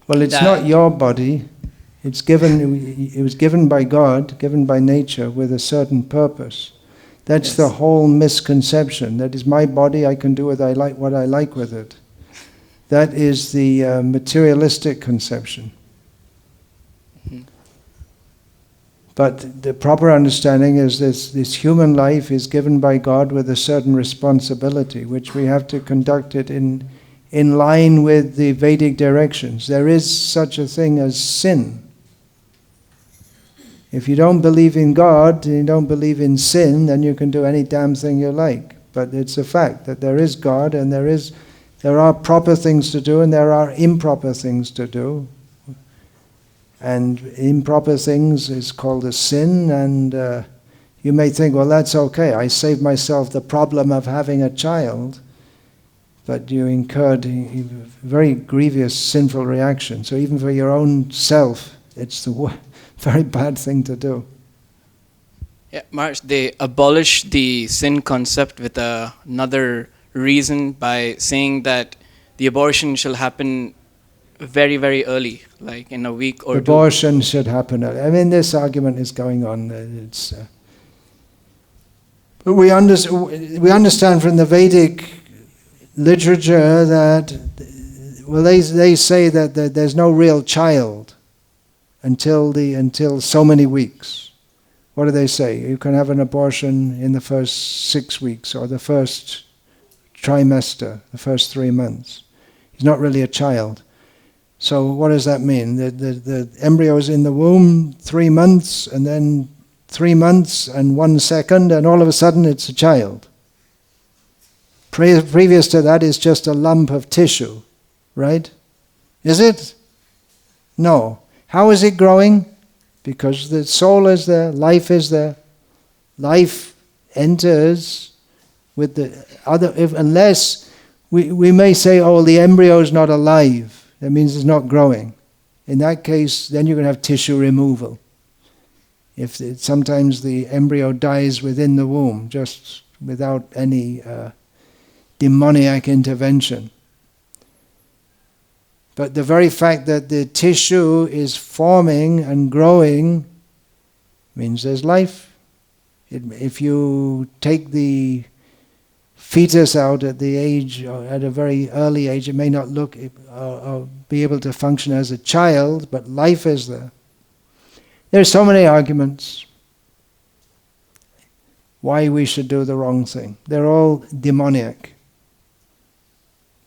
well, it's not your body. It's given. It was given by God, given by nature with a certain purpose. That's the whole misconception. That is my body, I can do what I like with it. That is the materialistic conception. Mm-hmm. But the proper understanding is this human life is given by God with a certain responsibility, which we have to conduct it in line with the Vedic directions. There is such a thing as sin. If you don't believe in God, and you don't believe in sin, then you can do any damn thing you like. But it's a fact that there is God, and there are proper things to do, and there are improper things to do. And improper things is called a sin, and you may think, well, that's okay. I saved myself the problem of having a child. But you incurred a very grievous sinful reaction. So even for your own self, it's the very bad thing to do. Yeah, Maharaj, they abolish the sin concept with another reason by saying that the abortion shall happen very, very early, like in a week or Abortion should happen early. I mean, this argument is going on. But we understand from the Vedic literature that, well, they say that there's no real child until so many weeks. What do they say? You can have an abortion in the first 6 weeks or the first trimester, the first 3 months. He's not really a child. So what does that mean? The embryo is in the womb 3 months, and then 3 months and 1 second, and all of a sudden it's a child. Previous to that is just a lump of tissue, right? Is it? No. How is it growing? Because the soul is there, life is there. Life enters with the other, unless we may say, oh, the embryo is not alive. That means it's not growing. In that case, then you're going to have tissue removal. Sometimes the embryo dies within the womb, just without any demoniac intervention. But the very fact that the tissue is forming and growing means there's life. If you take the fetus out at the age, or at a very early age, it may not look or be able to function as a child, but life is there. There are so many arguments why we should do the wrong thing. They're all demoniac,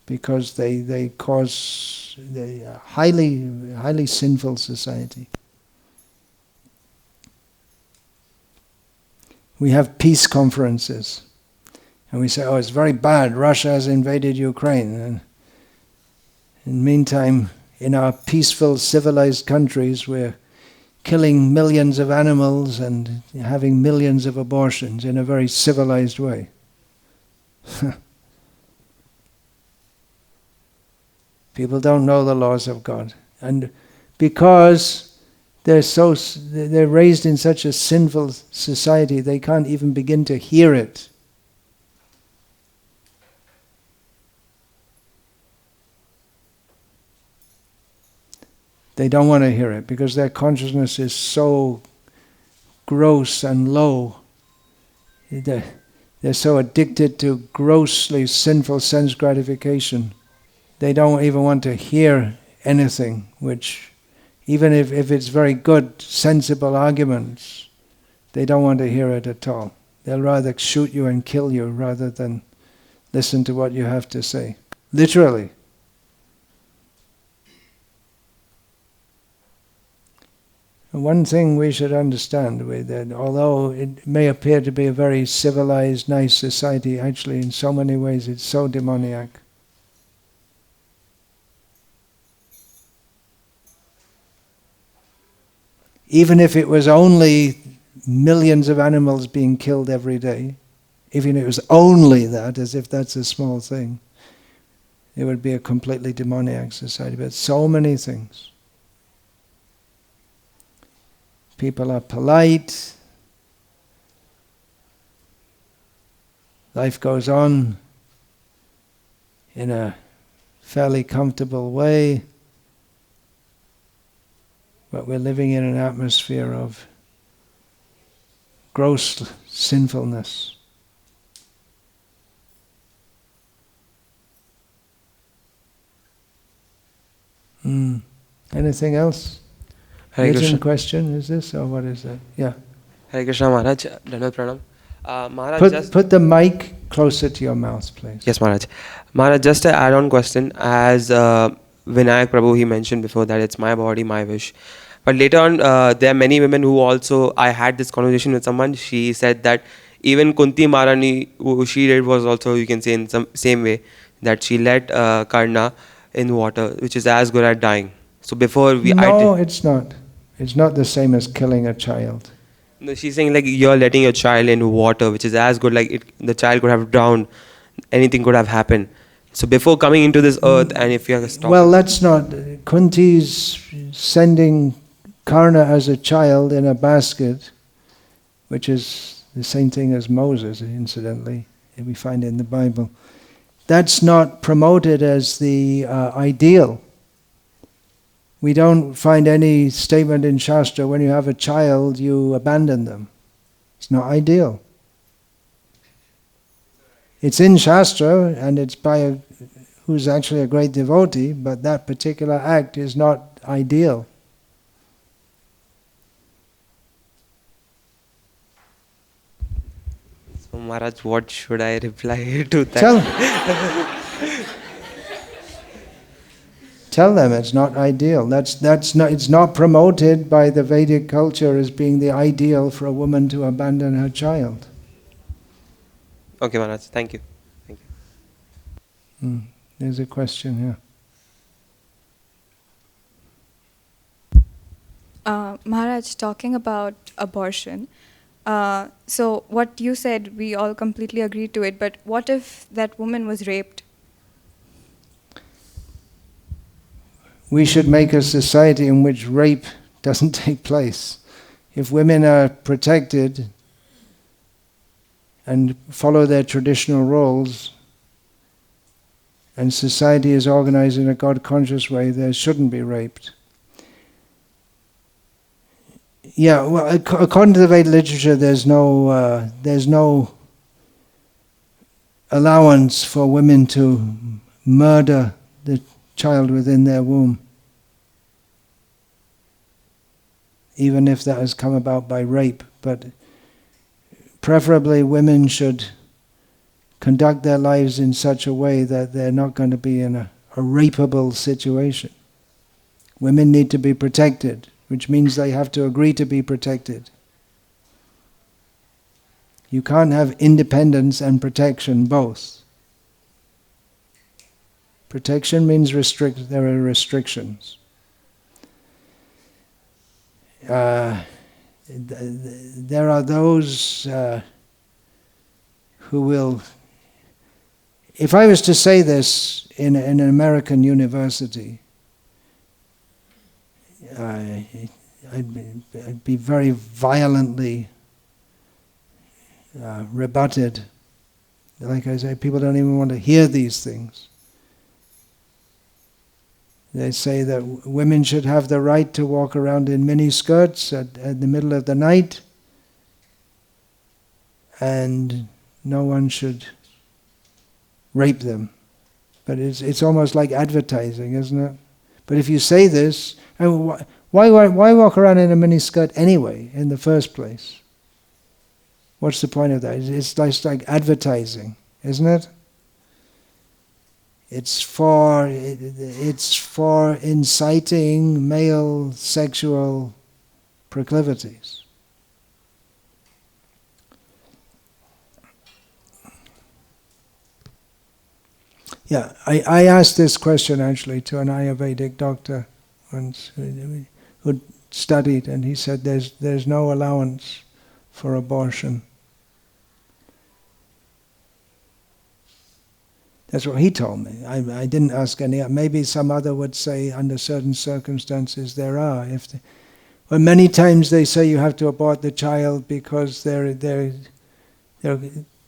because they cause a highly sinful society. We have peace conferences, and we say, oh, it's very bad, Russia has invaded Ukraine. And in the meantime, in our peaceful, civilized countries, we're killing millions of animals and having millions of abortions in a very civilized way. People don't know the laws of God. And because they're raised in such a sinful society, they can't even begin to hear it. They don't want to hear it because their consciousness is so gross and low. They're so addicted to grossly sinful sense gratification. They don't even want to hear anything which, even if it's very good, sensible arguments, they don't want to hear it at all. They'll rather shoot you and kill you rather than listen to what you have to say. Literally. One thing we should understand with that, although it may appear to be a very civilized, nice society, actually in so many ways it's so demoniac. Even if it was only millions of animals being killed every day, even if it was only that, as if that's a small thing, it would be a completely demoniac society. But so many things. People are polite. Life goes on in a fairly comfortable way. But we're living in an atmosphere of gross sinfulness. Anything else? Written question is this, or what is that? Yeah. Hare Krishna Maharaj, Dandavat Pranam. Maharaj, put the mic closer to your mouth, please. Yes, Maharaj. Maharaj, just an add-on question. As Vinayak Prabhu, he mentioned before that it's my body, my wish. But later on, there are many women who also, I had this conversation with someone, she said that even Kunti Maharani, who she did was also, you can say in some same way, that she let Karna in water, which is as good as dying. So before we... No, it's not. It's not the same as killing a child. No, she's saying like you're letting your child in water, which is as good, like the child could have drowned, anything could have happened. So before coming into this earth, and if you have stopped... Well, that's not... Kunti's sending Karna as a child in a basket, which is the same thing as Moses, incidentally, that we find in the Bible. That's not promoted as the ideal. We don't find any statement in Shastra, when you have a child, you abandon them. It's not ideal. It's in Shastra, and it's by who's actually a great devotee, but that particular act is not ideal. So Maharaj, what should I reply to that? Tell them it's not ideal. It's not promoted by the Vedic culture as being the ideal for a woman to abandon her child. Okay, Maharaj, thank you. Thank you. There's a question here. Maharaj, talking about abortion, so what you said, we all completely agree to it, but what if that woman was raped? We should make a society in which rape doesn't take place. If women are protected and follow their traditional roles, and society is organized in a God-conscious way, there shouldn't be raped. Yeah, well, according to the Vedic literature, there's no allowance for women to murder the child within their womb, even if that has come about by rape. But preferably women should conduct their lives in such a way that they're not going to be in a rapeable situation. Women need to be protected, which means they have to agree to be protected. You can't have independence and protection both. Protection means there are restrictions. There are those who will... If I was to say this in an American university, I'd be very violently rebutted. Like I say, people don't even want to hear these things. They say that women should have the right to walk around in mini skirts at the middle of the night, and no one should rape them. But it's almost like advertising, isn't it? But if you say this, and why walk around in a mini skirt anyway, in the first place? What's the point of that? It's like advertising, isn't it? It's for inciting male sexual proclivities. Yeah, I asked this question actually to an Ayurvedic doctor once who studied, and he said there's no allowance for abortion. That's what he told me. I didn't ask any. Maybe some other would say under certain circumstances there are. Well, many times they say you have to abort the child because there are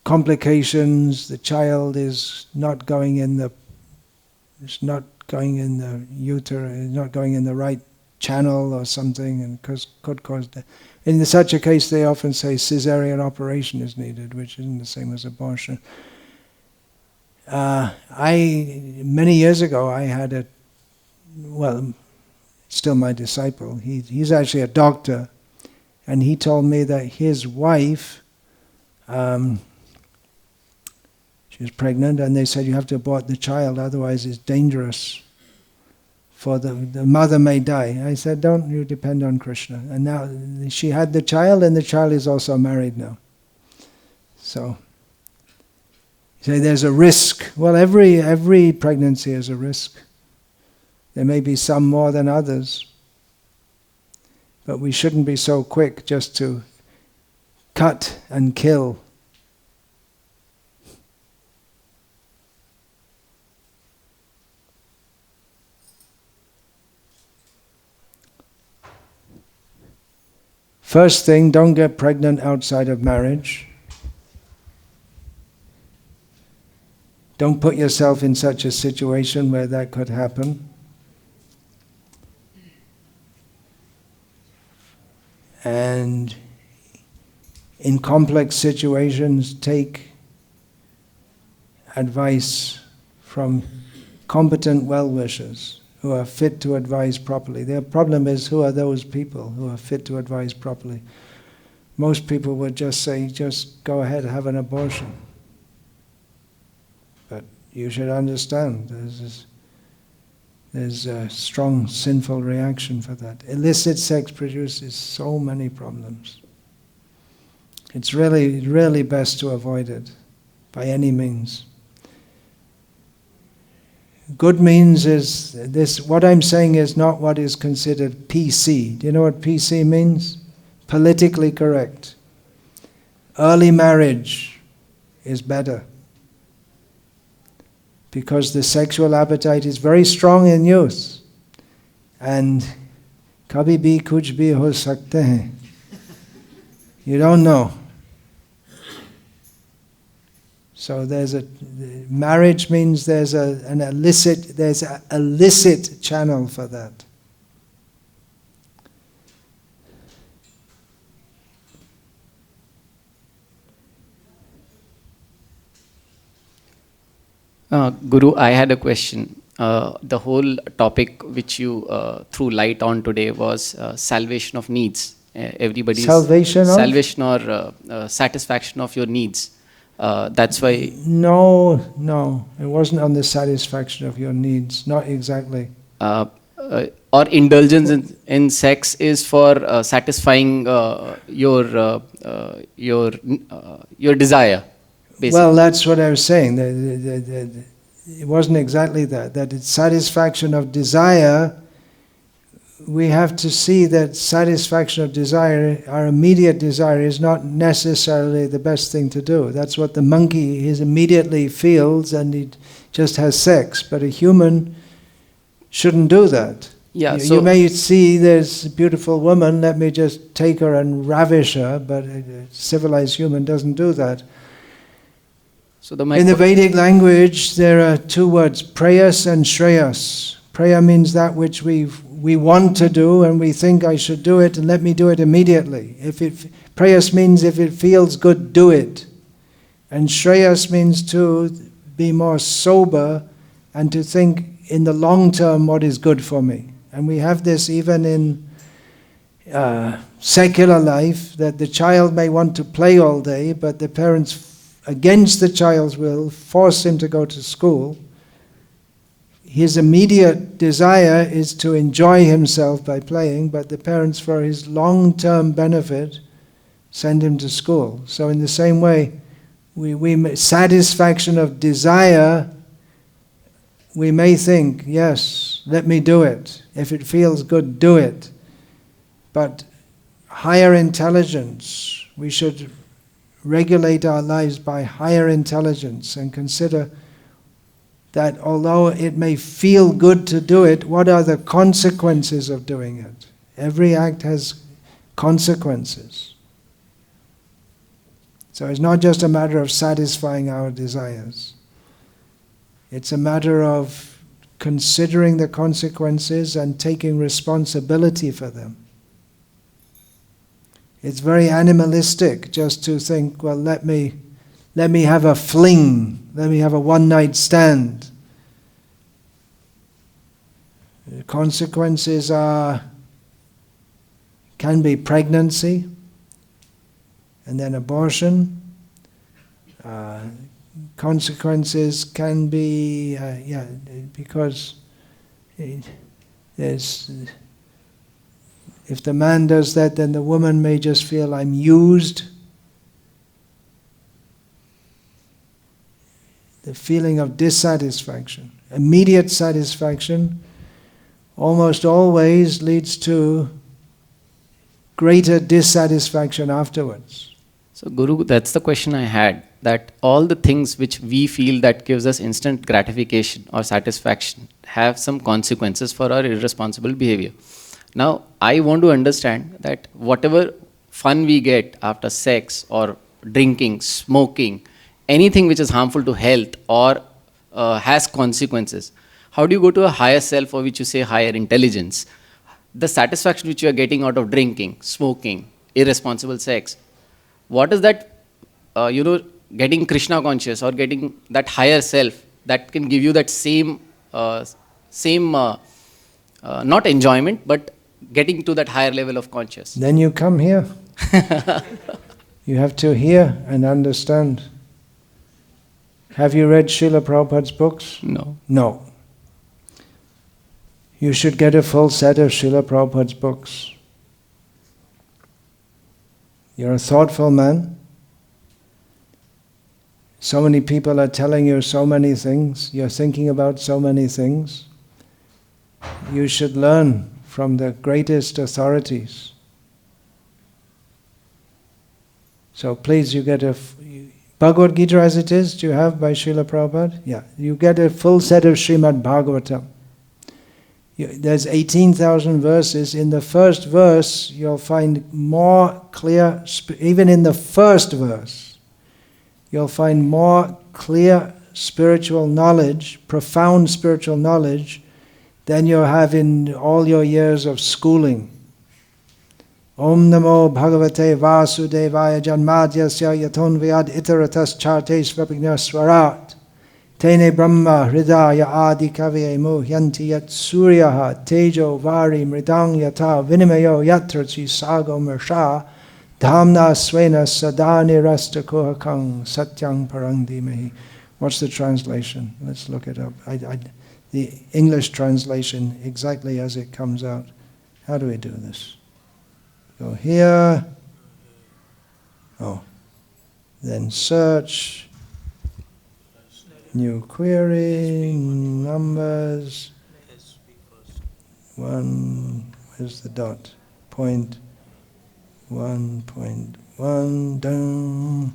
complications. The child is not going in the uterus, not going in the right channel or something, and could cause death. In such a case, they often say cesarean operation is needed, which isn't the same as abortion. Many years ago, I had still my disciple. He's actually a doctor, and he told me that his wife, she was pregnant, and they said you have to abort the child, otherwise it's dangerous. For the mother may die. I said, don't you depend on Krishna. And now she had the child, and the child is also married now. So. Say there's a risk. Well, every pregnancy is a risk. There may be some more than others. But we shouldn't be so quick just to cut and kill. First thing, don't get pregnant outside of marriage. Don't put yourself in such a situation where that could happen. And in complex situations, take advice from competent well-wishers who are fit to advise properly. The problem is, who are those people who are fit to advise properly? Most people would just say, just go ahead, have an abortion. You should understand there's a strong sinful reaction for that. Illicit sex produces so many problems. It's really best to avoid it by any means. Good means is this. What I'm saying is not what is considered PC. Do you know what PC means? Politically correct. Early marriage is better, because the sexual appetite is very strong in youth. And kabhi bhi kuch bhi ho sakte hain. You don't know. So marriage means there's an illicit channel for that. Guru, I had a question. The whole topic which you threw light on today was salvation of needs. Everybody's salvation or satisfaction of your needs. That's why. No, it wasn't on the satisfaction of your needs. Not exactly. Or indulgence in sex is for satisfying your desire. Basically. Well, that's what I was saying. It wasn't exactly that. That it's satisfaction of desire. We have to see that satisfaction of desire, our immediate desire, is not necessarily the best thing to do. That's what the monkey immediately feels, and he just has sex. But a human shouldn't do that. Yeah, You may see there's a beautiful woman, let me just take her and ravish her, but a civilized human doesn't do that. so the In the Vedic language, there are two words, prayas and shreyas. Praya means that which we want to do and we think I should do it and let me do it immediately. Prayas means if it feels good, do it. And shreyas means to be more sober and to think in the long term what is good for me. And we have this even in secular life, that the child may want to play all day, but the parents, against the child's will, force him to go to school. His immediate desire is to enjoy himself by playing, but the parents, for his long-term benefit, send him to school. So in the same way, satisfaction of desire, we may think, yes, let me do it. If it feels good, do it. But higher intelligence, we should regulate our lives by higher intelligence and consider that although it may feel good to do it, what are the consequences of doing it? Every act has consequences. So it's not just a matter of satisfying our desires. It's a matter of considering the consequences and taking responsibility for them. It's very animalistic just to think, well, let me have a fling, let me have a one-night stand. The consequences can be pregnancy, and then abortion. Consequences can be, because there's, if the man does that, then the woman may just feel, I'm used. The feeling of dissatisfaction. Immediate satisfaction almost always leads to greater dissatisfaction afterwards. So Guru, that's the question I had, that all the things which we feel that gives us instant gratification or satisfaction have some consequences for our irresponsible behavior. Now, I want to understand that whatever fun we get after sex or drinking, smoking, anything which is harmful to health or has consequences, how do you go to a higher self, or which you say higher intelligence? The satisfaction which you are getting out of drinking, smoking, irresponsible sex, what is that, getting Krishna conscious or getting that higher self that can give you that same, not enjoyment, but getting to that higher level of consciousness? Then you come here. You have to hear and understand. Have you read Srila Prabhupada's books? No. No. You should get a full set of Srila Prabhupada's books. You're a thoughtful man. So many people are telling you so many things. You're thinking about so many things. You should learn from the greatest authorities. So please, you get a Bhagavad Gita as it is, do you have by Srila Prabhupada? Yeah, you get a full set of Srimad Bhagavatam. There's 18,000 verses. In the first verse, you'll find more clear, even in the first verse, you'll find more clear spiritual knowledge, profound spiritual knowledge, than you have in all your years of schooling. Om Namo Bhagavate Vasudevaya Janmadyasya Yatonvyad Itaratas Chartes Swarat Tene Brahma Hridaya Adi Kavye Muhyanti Yat Suryaha Tejo Vari Mridang Yata Vinimayo Yatrachi Sago Mersha Dhamna Svena Sadani Rasta Kuhakang Satyang Parangdi Mehi. What's the translation? Let's look it up. The English translation exactly as it comes out. How do we do this? Go here. Oh. Then search. New query. Numbers. Where's the dot? Point 1.1 down.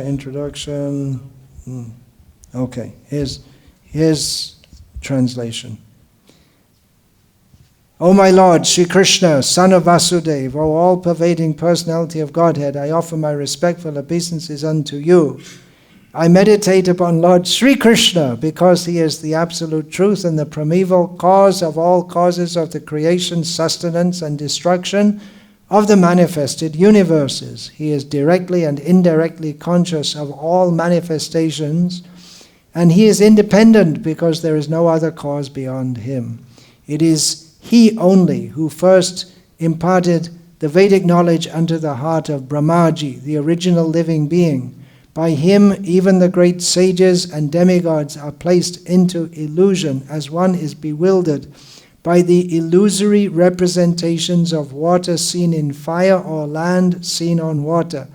Introduction. Okay. Here's translation. O my Lord, Sri Krishna, son of Vasudeva, O all-pervading personality of Godhead, I offer my respectful obeisances unto you. I meditate upon Lord Sri Krishna because he is the absolute truth and the primeval cause of all causes of the creation, sustenance, and destruction of the manifested universes. He is directly and indirectly conscious of all manifestations, and he is independent because there is no other cause beyond him. It is he only who first imparted the Vedic knowledge unto the heart of Brahmaji, the original living being. By him, even the great sages and demigods are placed into illusion, as one is bewildered by the illusory representations of water seen in fire or land seen on water.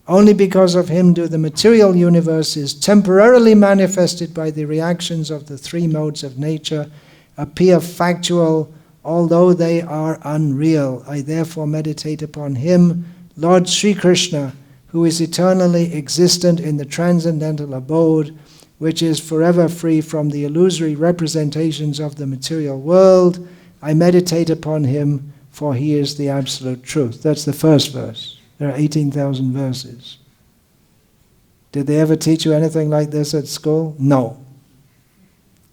Only because of him do the material universes, temporarily manifested by the reactions of the three modes of nature, appear factual, although they are unreal. I therefore meditate upon him, Lord Sri Krishna, who is eternally existent in the transcendental abode, which is forever free from the illusory representations of the material world. I meditate upon him, for he is the absolute truth. That's the first verse. There are 18,000 verses. Did they ever teach you anything like this at school? No.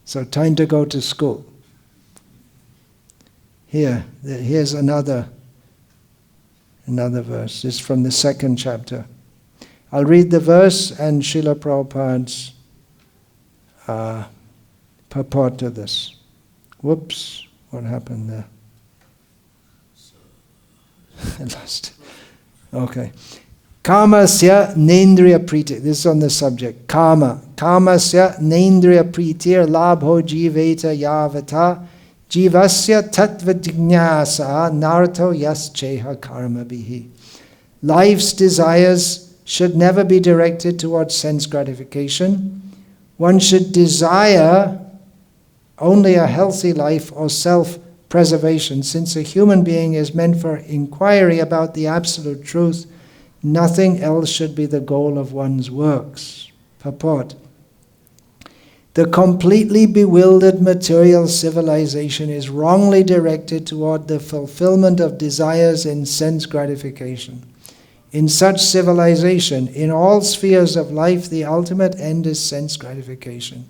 So time to go to school. Here's another verse. It's from the second chapter. I'll read the verse and Srila Prabhupada's purport to this. Whoops, what happened there? I lost it. Okay. Kamasya nendriya priti. This is on the subject. Kamasya nendriya pritir labho jiveta yavata jivasya tattva jignasa narto yascheha karma bihi. Life's desires should never be directed towards sense gratification. One should desire only a healthy life or self-preservation. Since a human being is meant for inquiry about the absolute truth, nothing else should be the goal of one's works. Purport. The completely bewildered material civilization is wrongly directed toward the fulfillment of desires in sense gratification. In such civilization, in all spheres of life, the ultimate end is sense gratification.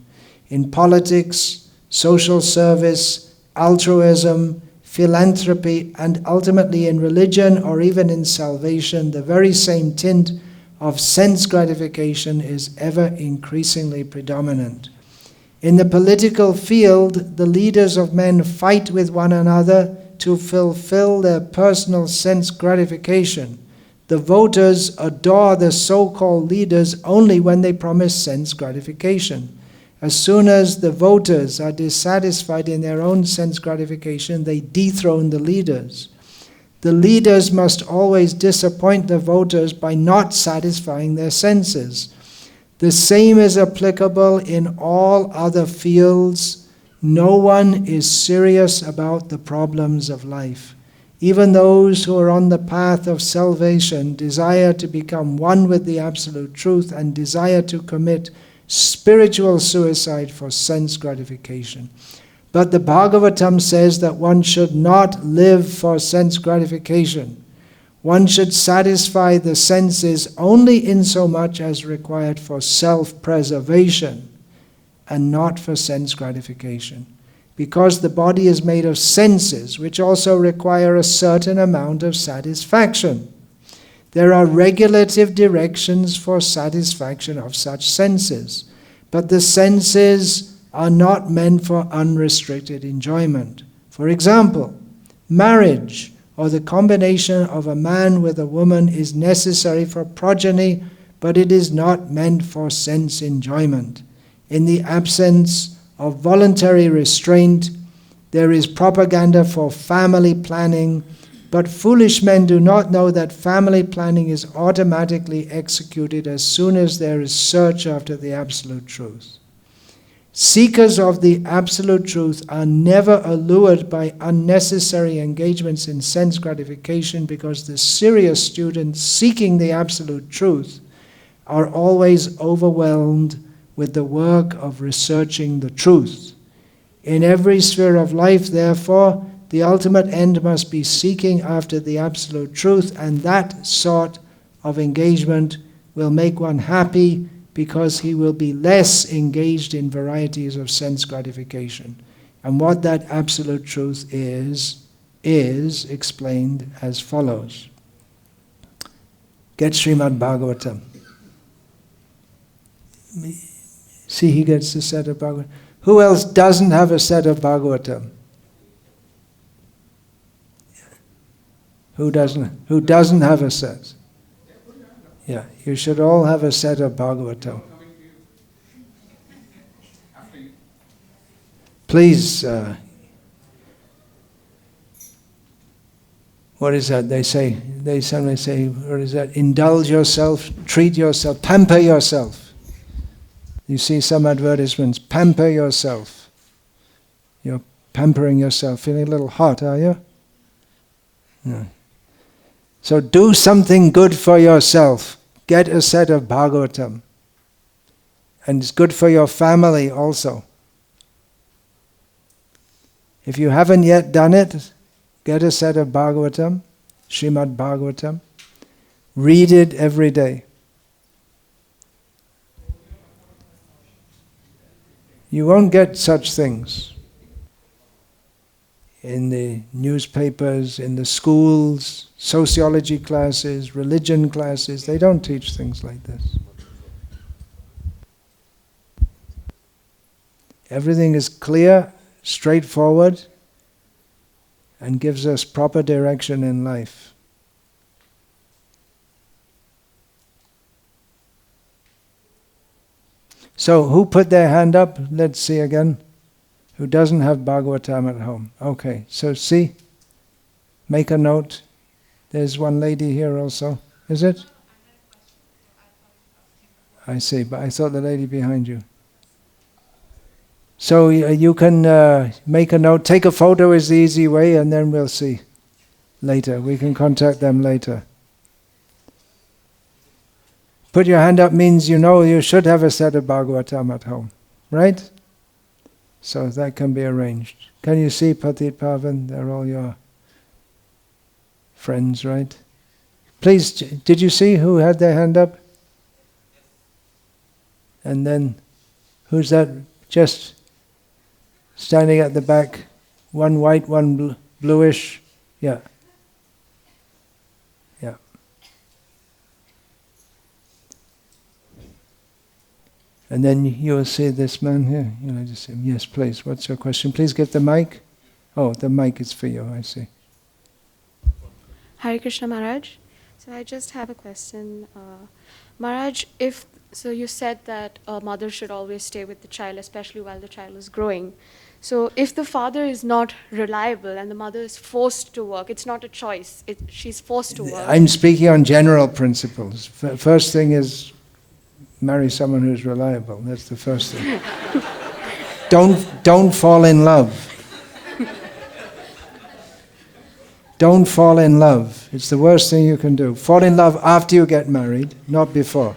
In politics, social service, altruism, philanthropy, and ultimately in religion or even in salvation, the very same tint of sense gratification is ever increasingly predominant. In the political field, the leaders of men fight with one another to fulfill their personal sense gratification. The voters adore the so-called leaders only when they promise sense gratification. As soon as the voters are dissatisfied in their own sense gratification, they dethrone the leaders. The leaders must always disappoint the voters by not satisfying their senses. The same is applicable in all other fields. No one is serious about the problems of life. Even those who are on the path of salvation desire to become one with the absolute truth and desire to commit spiritual suicide for sense gratification. But the Bhagavatam says that one should not live for sense gratification. One should satisfy the senses only insomuch as required for self-preservation and not for sense gratification. Because the body is made of senses, which also require a certain amount of satisfaction. There are regulative directions for satisfaction of such senses, but the senses are not meant for unrestricted enjoyment. For example, marriage, or the combination of a man with a woman, is necessary for progeny, but it is not meant for sense enjoyment. In the absence of voluntary restraint, there is propaganda for family planning, but foolish men do not know that family planning is automatically executed as soon as there is search after the absolute truth. Seekers of the absolute truth are never allured by unnecessary engagements in sense gratification, because the serious students seeking the absolute truth are always overwhelmed with the work of researching the truth. In every sphere of life, therefore, The ultimate end must be seeking after the absolute truth, and that sort of engagement will make one happy because he will be less engaged in varieties of sense gratification. And what that absolute truth is explained as follows. Get Srimad Bhagavatam. See, he gets a set of Bhagavatam. Who else doesn't have a set of Bhagavatam? Who doesn't have a set? Yeah, you should all have a set of Bhagavatam. Please, what is that? They suddenly say, what is that? Indulge yourself, treat yourself, pamper yourself. You see some advertisements, pamper yourself. You're pampering yourself. Feeling a little hot, are you? No. So do something good for yourself. Get a set of Bhagavatam. And it's good for your family also. If you haven't yet done it, get a set of Bhagavatam, Srimad Bhagavatam. Read it every day. You won't get such things in the newspapers, in the schools, sociology classes, religion classes. They don't teach things like this. Everything is clear, straightforward, and gives us proper direction in life. So, who put their hand up? Let's see again. Who doesn't have Bhagavatam at home? Okay, so see, make a note. There's one lady here also. Is it? I see, but I thought the lady behind you. So you can make a note. Take a photo is the easy way, and then we'll see later. We can contact them later. Put your hand up means you know you should have a set of Bhagavatam at home, right? So that can be arranged. Can you see Patit Pavan? They're all your friends, right? Please, did you see who had their hand up? And then, who's that? Just standing at the back, one white, one bluish. Yeah. Yeah. And then you will see this man here. You know, just say, yes, please. What's your question? Please get the mic. Oh, the mic is for you. I see. Hare Krishna Maharaj. So I just have a question. Maharaj, so you said that a mother should always stay with the child, especially while the child is growing. So if the father is not reliable and the mother is forced to work, it's not a choice. She's forced to work. I'm speaking on general principles. First thing is marry someone who's reliable. That's the first thing. Don't fall in love. Don't fall in love. It's the worst thing you can do. Fall in love after you get married, not before.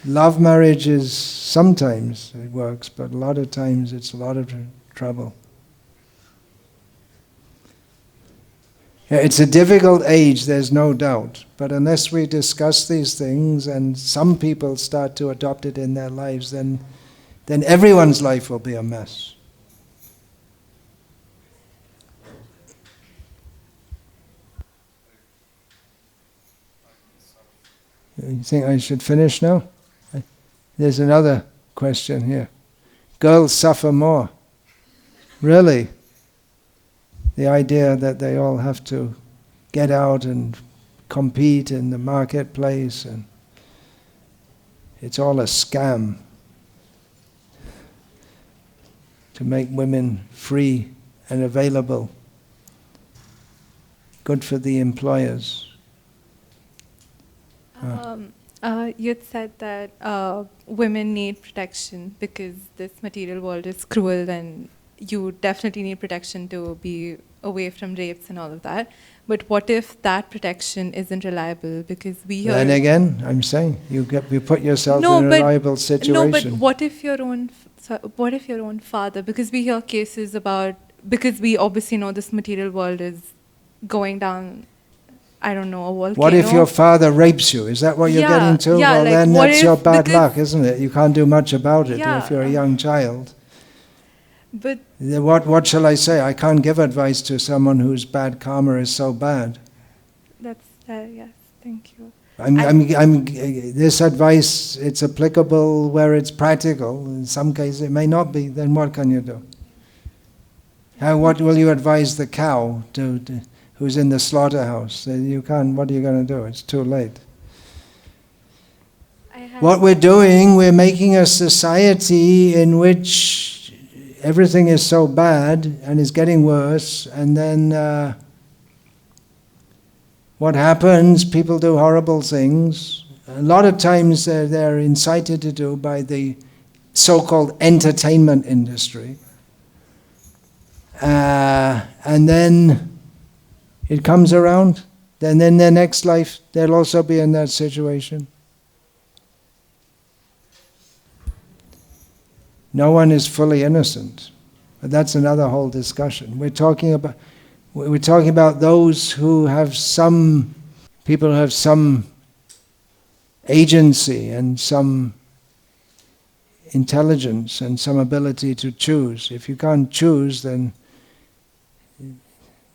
Love marriage is sometimes it works, but a lot of times it's a lot of trouble. Yeah, it's a difficult age, there's no doubt. But unless we discuss these things and some people start to adopt it in their lives, then everyone's life will be a mess. You think I should finish now? There's another question here. Girls suffer more. Really? The idea that they all have to get out and compete in the marketplace, and it's all a scam to make women free and available. Good for the employers. You had said that women need protection because this material world is cruel and you definitely need protection to be away from rapes and all of that. But what if that protection isn't reliable? Because we hear... Then again, I'm saying, you put yourself in a reliable situation. No, but what if your own father, because we hear cases about because we obviously know this material world is going down, I don't know, a volcano. What if your father rapes you? Is that what you're Yeah, getting to? yeah, Well, like, then what that's if- your bad because- luck, isn't it? You can't do much about it Yeah, if you're a young child. But What shall I say? I can't give advice to someone whose bad karma is so bad. that's, yes, thank you. This advice, it's applicable where it's practical. In some cases it may not be. Then what can you do? What will you advise the cow who's in the slaughterhouse? You can't. What are you going to do? It's too late. What we're doing, we're making a society in which everything is so bad and is getting worse, and then what happens? People do horrible things. A lot of times they're incited to do by the so-called entertainment industry. And then it comes around. Then in their next life, they'll also be in that situation. No one is fully innocent. But that's another whole discussion. We're talking about those who have people who have some agency and some intelligence and some ability to choose. If you can't choose, then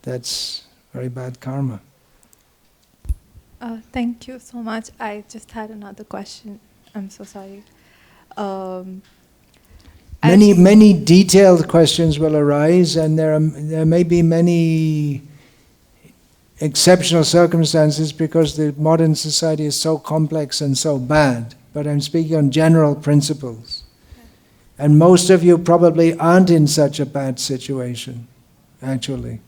that's very bad karma. Thank you so much. I just had another question. I'm so sorry. Many detailed questions will arise, and there may be many exceptional circumstances because the modern society is so complex and so bad. But I'm speaking on general principles. And most of you probably aren't in such a bad situation, actually.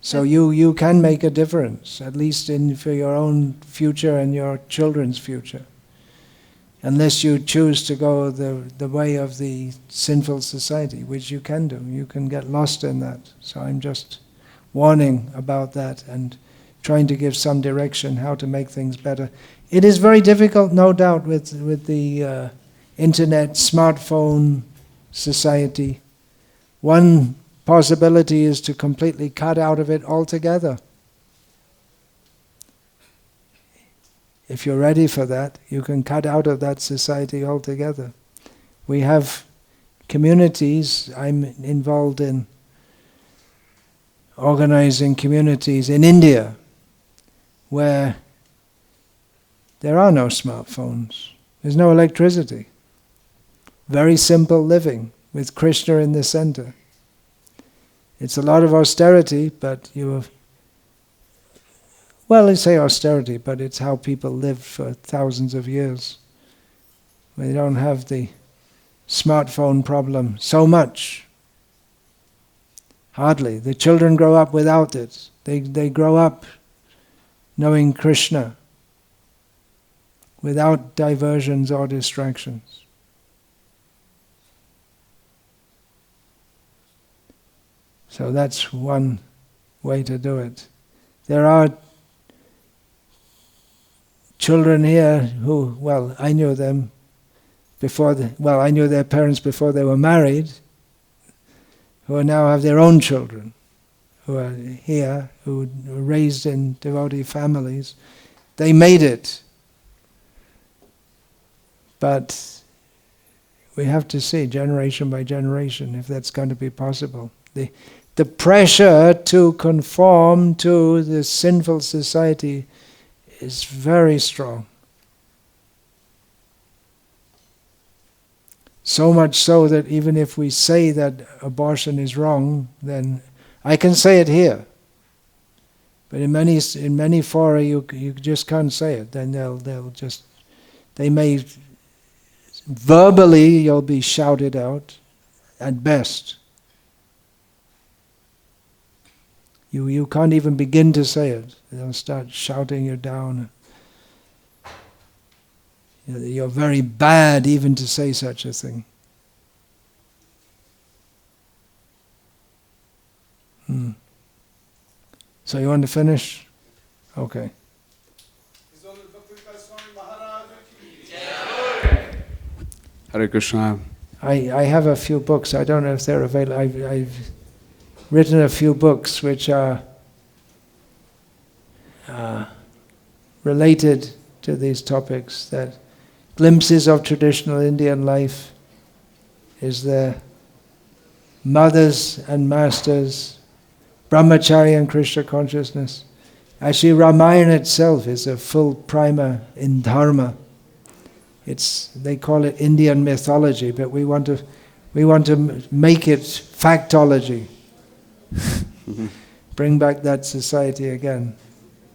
So you can make a difference, at least for your own future and your children's future. Unless you choose to go the way of the sinful society, which you can do. You can get lost in that. So I'm just warning about that and trying to give some direction how to make things better. It is very difficult, no doubt, with the internet, smartphone society. One possibility is to completely cut out of it altogether. If you're ready for that, you can cut out of that society altogether. We have communities. I'm involved in organizing communities in India where there are no smartphones. There's no electricity. Very simple living with Krishna in the center. It's a lot of austerity, but let's say austerity, but it's how people lived for thousands of years. They don't have the smartphone problem so much. Hardly. The children grow up without it. They grow up knowing Krishna without diversions or distractions. So that's one way to do it. There are children here who, I knew them I knew their parents before they were married, who now have their own children, who are here, who were raised in devotee families. They made it. But we have to see, generation by generation, if that's going to be possible. The pressure to conform to the sinful society is very strong. So much so that even if we say that abortion is wrong, then I can say it here. But in many fora you just can't say it. Then they may verbally you'll be shouted out at best. You can't even begin to say it. They'll start shouting you down. You're very bad even to say such a thing. So you want to finish? Okay. Hare Krishna. I have a few books. I don't know if they're available. written a few books which are related to these topics. That Glimpses of Traditional Indian Life is there. Mothers and Masters, Brahmacharya and Krishna Consciousness. Actually, Ramayana itself is a full primer in Dharma. They call it Indian mythology, but we want to make it factology. Bring back that society again.